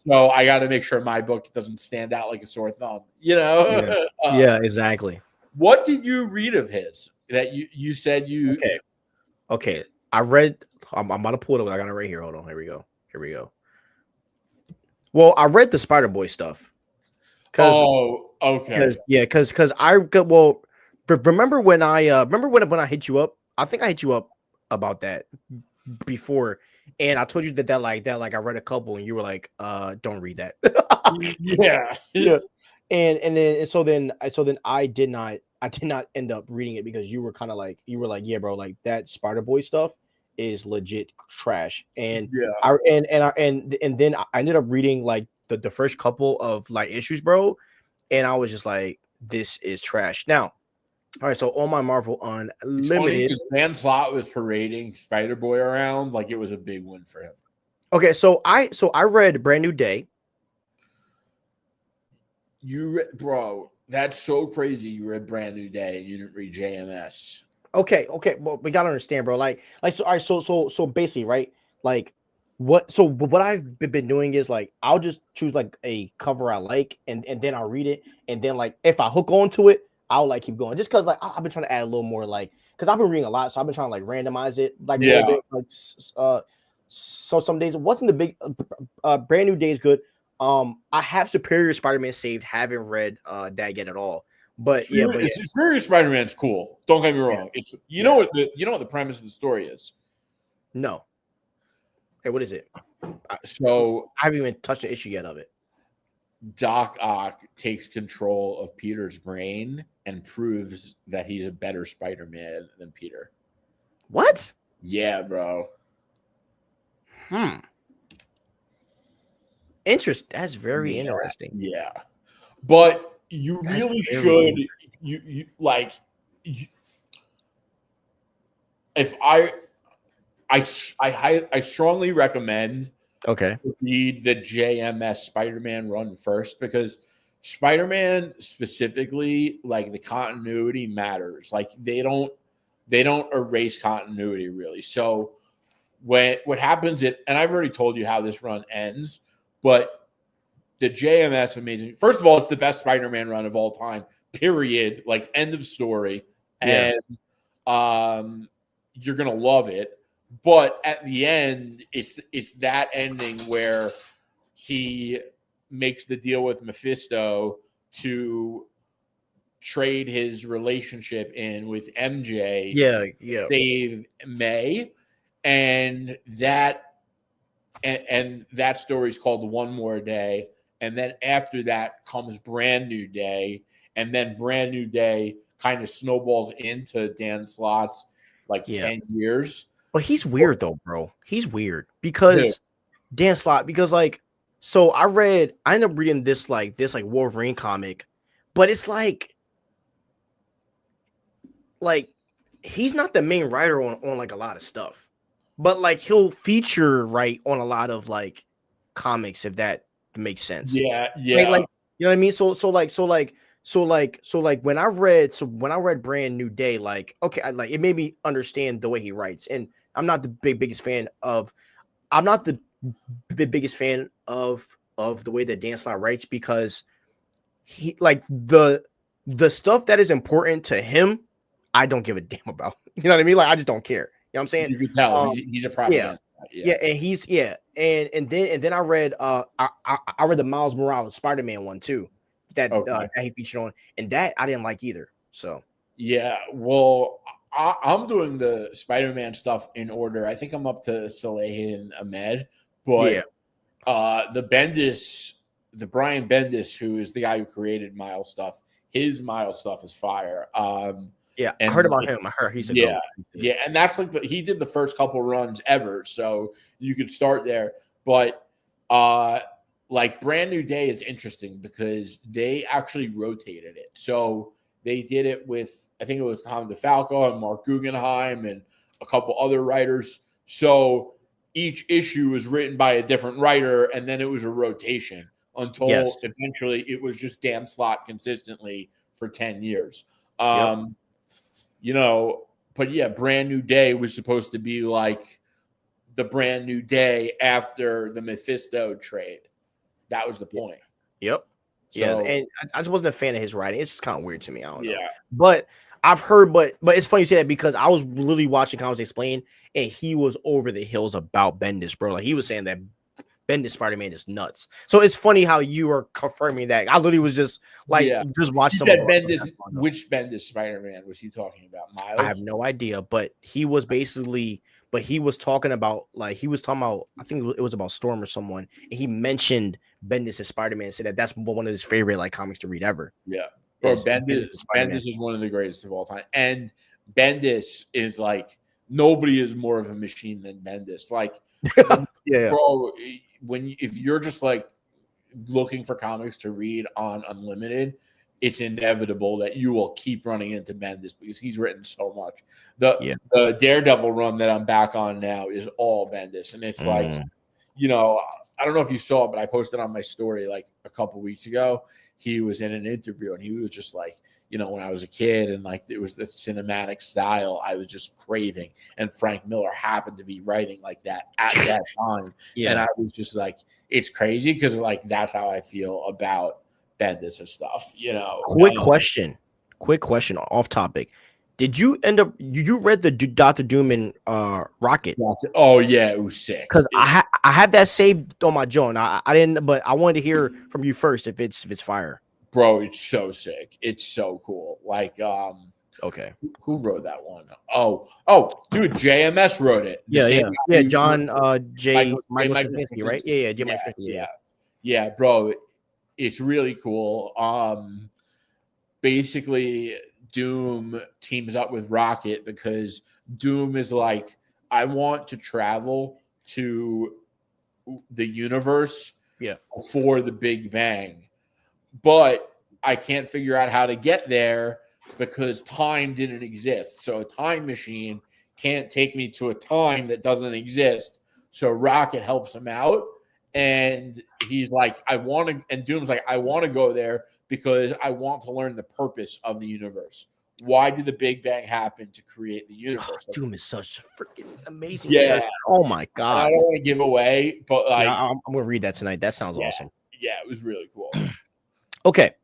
So I got to make sure my book doesn't stand out like a sore thumb, you know? Yeah, exactly. What did you read of his that you said you... Okay. I read, I'm about to pull it up. I got it right here. Hold on. Here we go. Well, I read the Spider-Boy stuff. Oh, okay. Because I got, well, remember when I hit you up? I think I hit you up about that before, and I told you that I read a couple, and you were like, don't read that. yeah. And so then I did not end up reading it because you were like, yeah, bro, like that Spider-Boy stuff is legit trash. And then I ended up reading like the first couple of like issues, bro, and I was just like, this is trash. Now, all right, so on my Marvel Unlimited, Dan Slott was parading Spider-Boy around like it was a big win for him. Okay, so I read Brand New Day. Bro, that's so crazy. You read Brand New Day and you didn't read JMS. Okay, well, we gotta understand, bro. Like, so, all right, so basically, right? Like, what I've been doing is like, I'll just choose like a cover I like, and then I'll read it, and then like if I hook onto it, I'll like keep going, just because like I've been trying to add a little more, like, because I've been reading a lot, so I've been trying to like randomize it, like a little bit, like so some days it wasn't the big Brand New Day is good. I have Superior Spider-Man saved, haven't read that yet at all. But Superior Spider-Man's cool. Don't get me wrong. It's know what the premise of the story is. No. Hey, what is it? So I haven't even touched the issue yet of it. Doc Ock takes control of Peter's brain and proves that he's a better Spider-Man than Peter. What? Yeah, bro. That's very interesting. Yeah. But you really should. You like. If I strongly recommend. Okay. Read the JMS Spider-Man run first, because Spider-Man specifically, like, the continuity matters. Like, they don't erase continuity really. So what happens and I've already told you how this run ends, but the JMS amazing. First of all, it's the best Spider-Man run of all time, period. Like, end of story. And you're gonna love it. But at the end, it's that ending where he makes the deal with Mephisto to trade his relationship in with MJ. Save May. And that story is called One More Day. And then after that comes Brand New Day. And then Brand New Day kind of snowballs into Dan Slott's 10 years. But he's weird though, bro. He's weird because Dan Slott, because like, so I ended up reading this Wolverine comic, but it's like he's not the main writer on like a lot of stuff, but like he'll feature on a lot of like comics, if that makes sense. Yeah. Like, you know what I mean? So when I read Brand New Day, like, okay, it made me understand the way he writes. And I'm not the biggest fan of. I'm not the the biggest fan of the way that Dan Slott writes, because he like the stuff that is important to him, I don't give a damn about. You know what I mean? Like, I just don't care. You know what I'm saying? You can tell he's a propaganda. Yeah, and he's and then I read I read the Miles Morales Spider-Man one too, that that he featured on, and that I didn't like either. So yeah, well, I'm doing the Spider-Man stuff in order. I think I'm up to Salehi and Ahmed, but the Brian Bendis, who is the guy who created Miles stuff, his Miles stuff is fire. Yeah, I heard about him. I heard he's a goat. Yeah, and that's like he did the first couple runs ever, so you could start there. But like Brand New Day is interesting because they actually rotated it. So they did it with, I think it was Tom DeFalco and Mark Guggenheim and a couple other writers. So each issue was written by a different writer, and then it was a rotation until eventually it was just Dan Slott consistently for 10 years. You know, but yeah, Brand New Day was supposed to be like the Brand New Day after the Mephisto trade. That was the point. Yep. So, yeah, and I just wasn't a fan of his writing. It's just kind of weird to me. I don't know. Yeah. But I've heard, but it's funny you say that, because I was literally watching Comics Explained, and he was over the hills about Bendis, bro. Like, he was saying that Bendis Spider-Man is nuts. So it's funny how you are confirming that. I literally was just like, just watching. He said Bendis. Which Bendis Spider-Man was he talking about? Miles? I have no idea, but he was basically, he was talking about, like, I think it was about Storm or someone, and he mentioned Bendis as Spider-Man and said that that's one of his favorite like comics to read ever. Yeah, bro, Bendis is one of the greatest of all time, and Bendis is like, nobody is more of a machine than Bendis. Like, bro, if you're just like looking for comics to read on Unlimited, it's inevitable that you will keep running into Bendis because he's written so much. The Daredevil run that I'm back on now is all Bendis, and it's like, you know, I don't know if you saw it, but I posted on my story like a couple weeks ago. He was in an interview, and he was just like, you know, when I was a kid and like it was this cinematic style I was just craving, and Frank Miller happened to be writing like that at that time. And I was just like, it's crazy because like that's how I feel about Bendis and stuff, you know. Quick question off topic. Did you read the Dr. Doom and Rocket? Oh yeah, it was sick. Because I had that saved on my joint. I didn't, but I wanted to hear from you first if it's fire. Bro, it's so sick. It's so cool. Like, okay, who wrote that one? Oh, dude, JMS wrote it. Yeah, John Michael Straczynski, right? Yeah, bro, it's really cool. Basically, Doom teams up with Rocket because Doom is like, I want to travel to the universe before the Big Bang, but I can't figure out how to get there because time didn't exist. So a time machine can't take me to a time that doesn't exist. So Rocket helps him out, and he's like, and Doom's like, I want to go there because I want to learn the purpose of the universe. Why did the Big Bang happen to create the universe? Doom is such a freaking amazing. Yeah. Oh my god. I don't want to give away, but like, I'm gonna read that tonight. That sounds awesome. Yeah, it was really cool. Okay.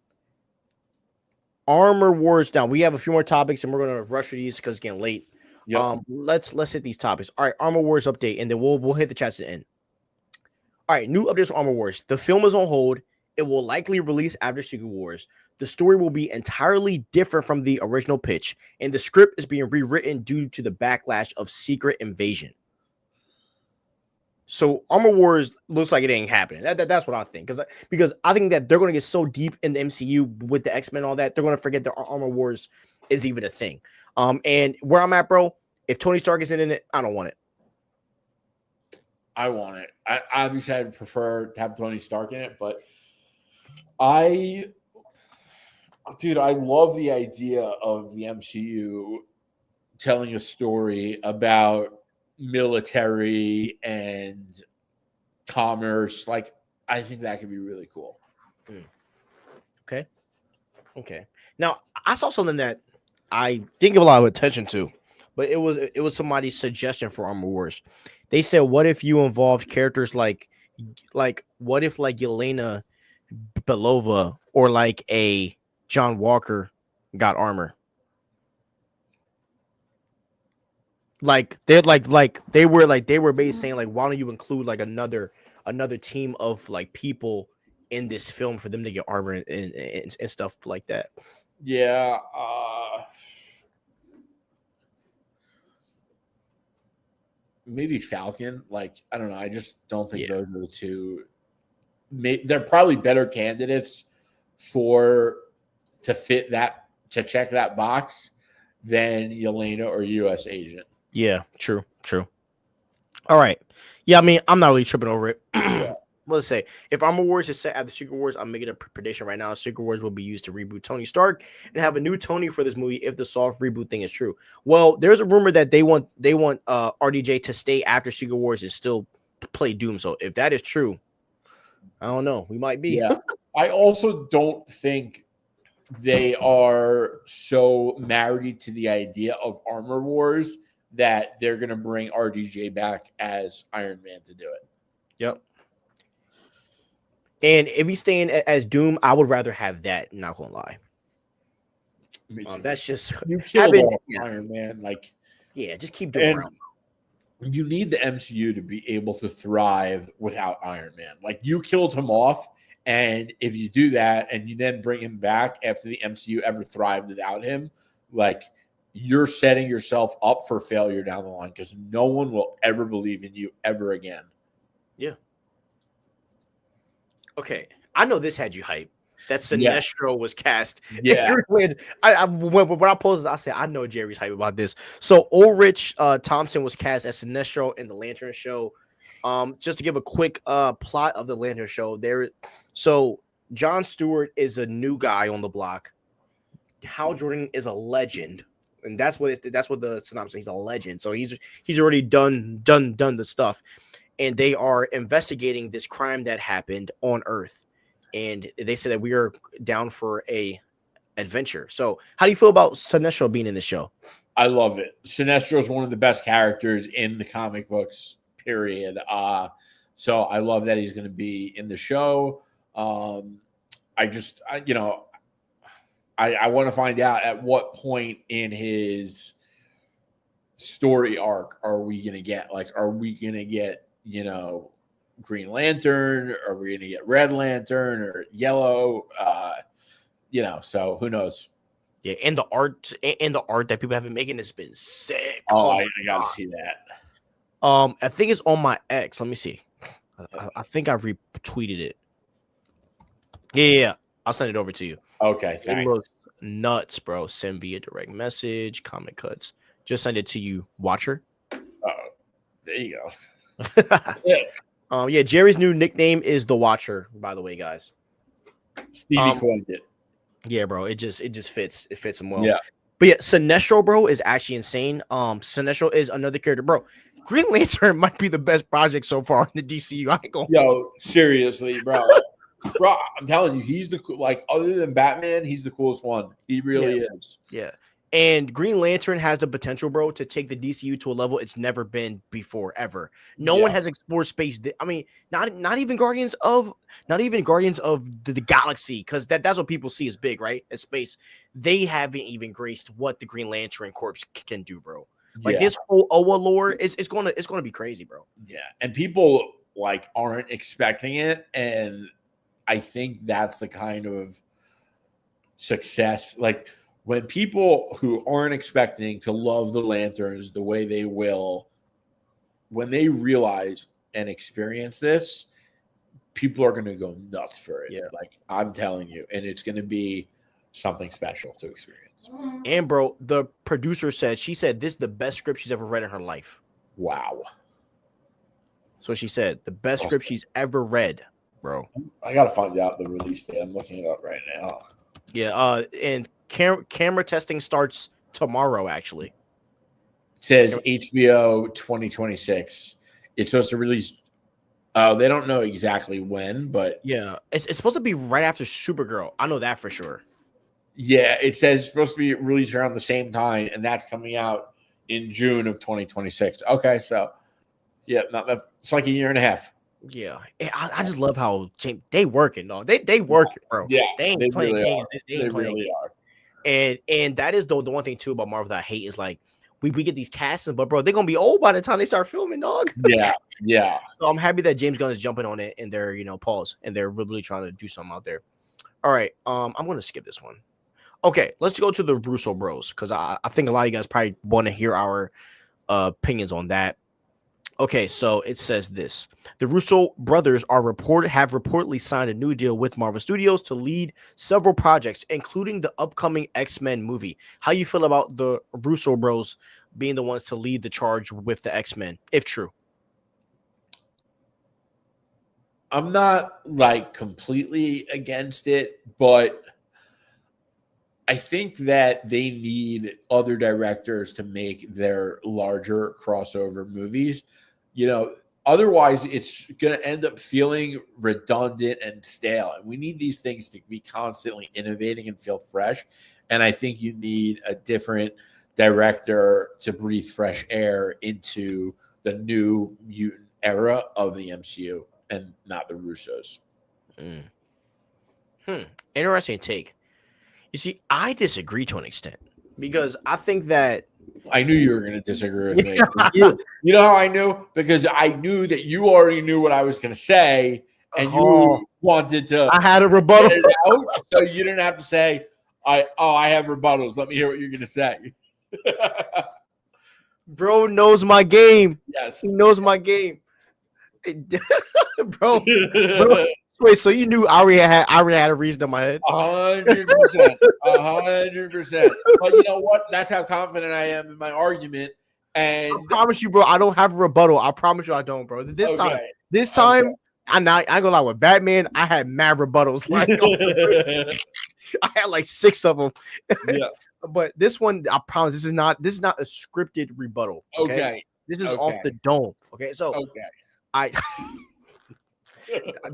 Armor Wars down. We have a few more topics, and we're gonna rush through these because it's getting late. Yep. Let's hit these topics. All right, Armor Wars update, and then we'll hit the chats at the end. All right, new updates on Armor Wars. The film is on hold. It will likely release after Secret Wars. The story will be entirely different from the original pitch, and the script is being rewritten due to the backlash of Secret Invasion. So Armor Wars looks like it ain't happening. That's what I think, because I think that they're going to get so deep in the MCU with the X-Men and all that, they're going to forget that Armor Wars is even a thing. And where I'm at, bro, if Tony Stark isn't in it, I don't want it. I want it. I obviously I'd prefer to have Tony Stark in it, but I love the idea of the MCU telling a story about military and commerce. Like, I think that could be really cool. Okay. Now, I saw something that I didn't give a lot of attention to, but it was somebody's suggestion for Armor Wars. They said, what if you involved characters like what if like Yelena Belova or like a John Walker got armor? Like they they were basically saying like, why don't you include like another team of like people in this film for them to get armor and stuff like that. Yeah. Maybe Falcon. Like, I don't know. I just don't think those are the two. They're probably better candidates to check that box than Yelena or U.S. Agent. Yeah, true. All right. Yeah, I mean, I'm not really tripping over it. Let's say if Armor Wars is set after Secret Wars, I'm making a prediction right now. Secret Wars will be used to reboot Tony Stark and have a new Tony for this movie if the soft reboot thing is true. Well, there's a rumor that they want RDJ to stay after Secret Wars and still play Doom. So if that is true, I don't know. We might be. Yeah. I also don't think they are so married to the idea of Armor Wars that they're going to bring RDJ back as Iron Man to do it. Yep. And if he's staying as Doom, I would rather have that. Not gonna lie. That's just you killed Iron Man. Like, yeah, just keep doing around. You need the MCU to be able to thrive without Iron Man. Like, you killed him off, and if you do that and you then bring him back after the MCU ever thrived without him, like, you're setting yourself up for failure down the line because no one will ever believe in you ever again. Yeah. Okay, I know this had you hyped. That Sinestro was cast. Yeah. When I posted, I said, I know Jerry's hype about this. So Ulrich Thompson was cast as Sinestro in the Lantern Show. Just to give a quick plot of the Lantern Show, so Jon Stewart is a new guy on the block. Hal Jordan is a legend. And that's what the synopsis. He's a legend. So he's already done the stuff. And they are investigating this crime that happened on Earth. And they said that we are down for a adventure. So how do you feel about Sinestro being in the show? I love it. Sinestro is one of the best characters in the comic books, period. So I love that he's going to be in the show. I want to find out at what point in his story arc are we going to get? Like, are we going to get, Green Lantern? Are we going to get Red Lantern or Yellow? So who knows? Yeah, and the art that people have been making has been sick. Oh, I got to see that. I think it's on my X. Let me see. I think I retweeted it. Yeah, I'll send it over to you. Okay, thanks. It looks nuts, bro. Send via direct message, Comic Cuts. Just send it to you, Watcher. Oh, there you go. Yeah. Jerry's new nickname is the Watcher, by the way, guys. Stevie coined it. Yeah, bro. It just fits. It fits him well. Yeah. But yeah, Sinestro, bro, is actually insane. Sinestro is another character, bro. Green Lantern might be the best project so far in the DCU. I ain't gonna. Yo, seriously, bro. Bro, I'm telling you, he's other than Batman, he's the coolest one. He really is. Yeah. And Green Lantern has the potential, bro, to take the DCU to a level it's never been before, ever. No one has explored space. I mean, not even Guardians of the Galaxy, because that's what people see as big, right? As space. They haven't even graced what the Green Lantern Corps can do, bro. Like this whole Oa lore is gonna be crazy, bro. Yeah, and people aren't expecting it, and I think that's the kind of success. Like, when people who aren't expecting to love the Lanterns the way they will, when they realize and experience this, people are going to go nuts for it. Yeah. Like, I'm telling you, and it's going to be something special to experience. And bro, the producer said, this is the best script she's ever read in her life. Wow. So she said, the best script she's ever read, bro. I got to find out the release date. I'm looking it up right now. Yeah, and camera testing starts tomorrow, actually. It says HBO 2026. It's supposed to release. They don't know exactly when, but yeah, it's supposed to be right after Supergirl. I know that for sure. Yeah, it says it's supposed to be released around the same time, and that's coming out in June of 2026. Okay, so yeah, it's like a year and a half. Yeah, I just love how they working, dog. They working, bro. Yeah, they ain't playing really games. Are. They ain't playing really games. are. And that is the one thing too about Marvel that I hate is like we get these castings, but bro, they're gonna be old by the time they start filming, dog. Yeah. So I'm happy that James Gunn is jumping on it and they're pause and they're really trying to do something out there. All right, I'm gonna skip this one. Okay, let's go to the Russo Bros because I think a lot of you guys probably want to hear our opinions on that. Okay, so it says this: the Russo brothers have reportedly signed a new deal with Marvel Studios to lead several projects, including the upcoming X-Men movie. How you feel about the Russo bros being the ones to lead the charge with the X-Men, if true? I'm not like completely against it, but I think that they need other directors to make their larger crossover movies. Otherwise it's going to end up feeling redundant and stale. And we need these things to be constantly innovating and feel fresh. And I think you need a different director to breathe fresh air into the new mutant era of the MCU and not the Russos. Interesting take. You see, I disagree to an extent because I think that I knew you were going to disagree with me. You know how I knew? Because I knew that you already knew what I was going to say, and you wanted to. I had a rebuttal, so you didn't have to say, I have rebuttals. Let me hear what you're going to say." Bro knows my game. Yes, he knows my game, bro. Wait, so you knew I already had a reason in my head? 100%, 100%. But you know what? That's how confident I am in my argument. And I promise you, bro, I don't have a rebuttal. I promise you, I don't, bro. This time, I'm not. I ain't gonna lie. With Batman, I had mad rebuttals. Like, I had like 6 of them. Yeah. But this one, I promise, this is not a scripted rebuttal. Okay. This is off the dome. Okay. So I.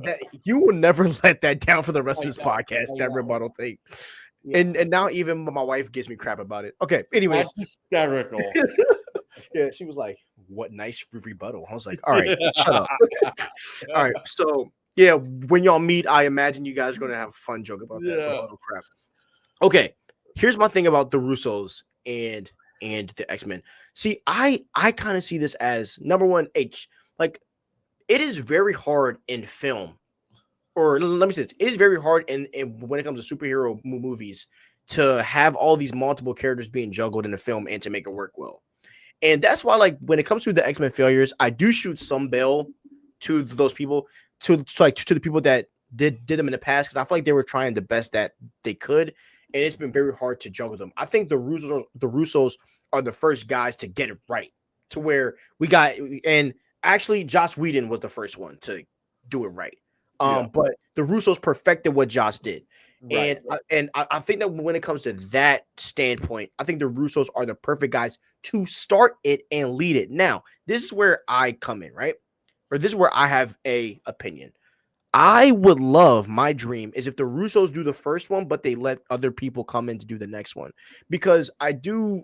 that you will never let that down for the rest of this podcast. That rebuttal thing. Yeah. And now even my wife gives me crap about it. Okay. Anyways, that's hysterical. Yeah, she was like, "What nice rebuttal." I was like, "All right, shut up." All right, so yeah, when y'all meet, I imagine you guys are gonna have a fun joke about that rebuttal crap. Okay, here's my thing about the Russos and the X-Men. See, I kind of see this as number one. Like, it is very hard in film, or let me say this: it is very hard in when it comes to superhero movies to have all these multiple characters being juggled in a film and to make it work well. And that's why, like, when it comes to the X-Men failures, I do shoot some bail to those people, to the people that did them in the past, because I feel like they were trying the best that they could, and it's been very hard to juggle them. I think the Russos are the first guys to get it right, to where we got, and actually Joss Whedon was the first one to do it right. But the Russos perfected what Joss did. Right, and I think that when it comes to that standpoint, I think the Russos are the perfect guys to start it and lead it. Now, this is where I come in, right? Or this is where I have a opinion. I would love, my dream is if the Russos do the first one, but they let other people come in to do the next one, because I do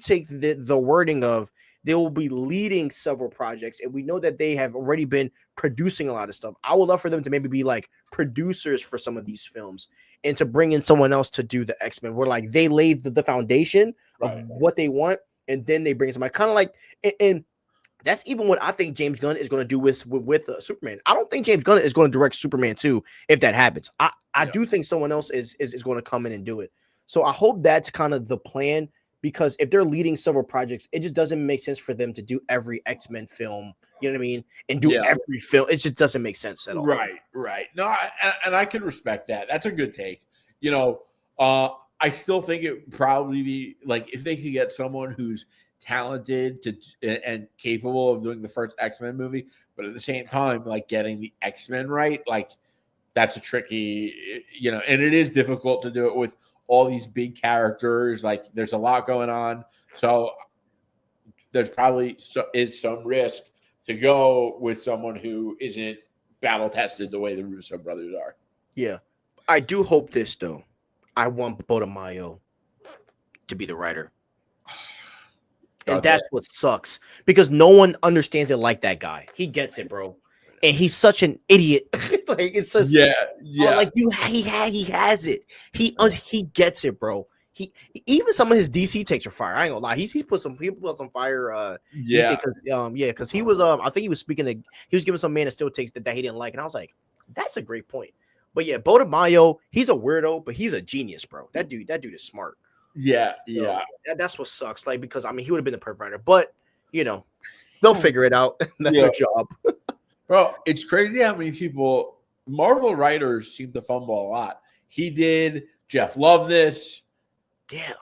take the wording of they will be leading several projects, and we know that they have already been producing a lot of stuff. I would love for them to maybe be like producers for some of these films and to bring in someone else to do the X-Men, where like they laid the foundation of what they want, and then they bring somebody kind of like, and that's even what I think James Gunn is going to do with Superman. I don't think James Gunn is going to direct Superman 2 if that happens. I do think someone else is going to come in and do it. So I hope that's kind of the plan, because if they're leading several projects, it just doesn't make sense for them to do every X-Men film, you know what I mean? And do every film. It just doesn't make sense at all. Right. No, and I can respect that. That's a good take. I still think it would probably be like if they could get someone who's talented and capable of doing the first X-Men movie, but at the same time, like getting the X-Men right, like that's a tricky, and it is difficult to do it with all these big characters. Like there's a lot going on. So there's probably is some risk to go with someone who isn't battle tested the way the Russo brothers are. Yeah. I do hope this though. I want Bodamayo to be the writer. And that's what sucks because no one understands it like that guy. He gets it, bro. And he's such an idiot. Like it's just like he has it. He gets it, bro. He even some of his DC takes are fire. I ain't gonna lie. He put some fire. Because he was I think he was he was giving some Man of Steel takes that he didn't like, and I was like, that's a great point. But yeah, Boda Mayo, he's a weirdo, but he's a genius, bro. That dude is smart. So, that's what sucks. Like because I mean he would have been the perfect writer, but they'll figure it out. That's their job. Bro, it's crazy how many people Marvel writers seem to fumble a lot. He did. Jeff loved this. Yeah,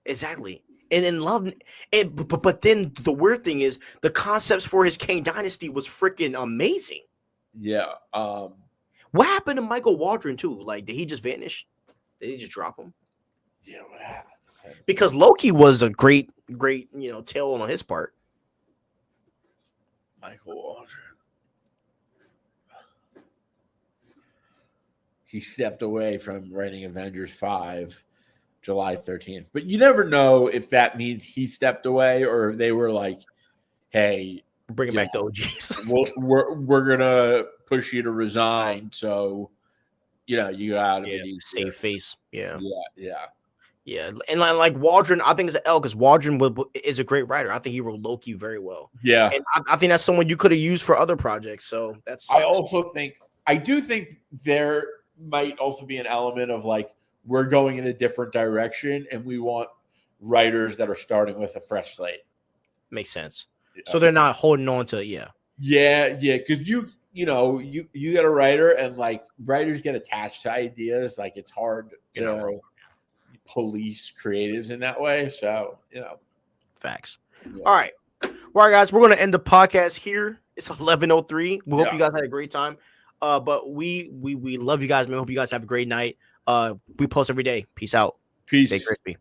exactly. And then but then the weird thing is the concepts for his Kang Dynasty was freaking amazing. Yeah. What happened to Michael Waldron too? Like, did he just vanish? Did he just drop him? Yeah, what happened? Because Loki was a great, tail on his part. Michael Waldron. He stepped away from writing Avengers 5 July 13th. But you never know if that means he stepped away or if they were like, hey, bring back the OGs. we're going to push you to resign. So, you got to save face. Yeah. And like Waldron, I think it's an L because Waldron is a great writer. I think he wrote Loki very well. Yeah. And I think that's someone you could have used for other projects. So that's. I do think there might also be an element of like, we're going in a different direction and we want writers that are starting with a fresh slate. Makes sense. So they're not holding on to because you get a writer and like writers get attached to ideas. Like it's hard to police creatives in that way. So facts. All right, guys, we're gonna end the podcast here. It's 11:03. We hope you guys had a great time. But we love you guys, man. Hope you guys have a great night. We post every day. Peace out. Peace. Stay crispy.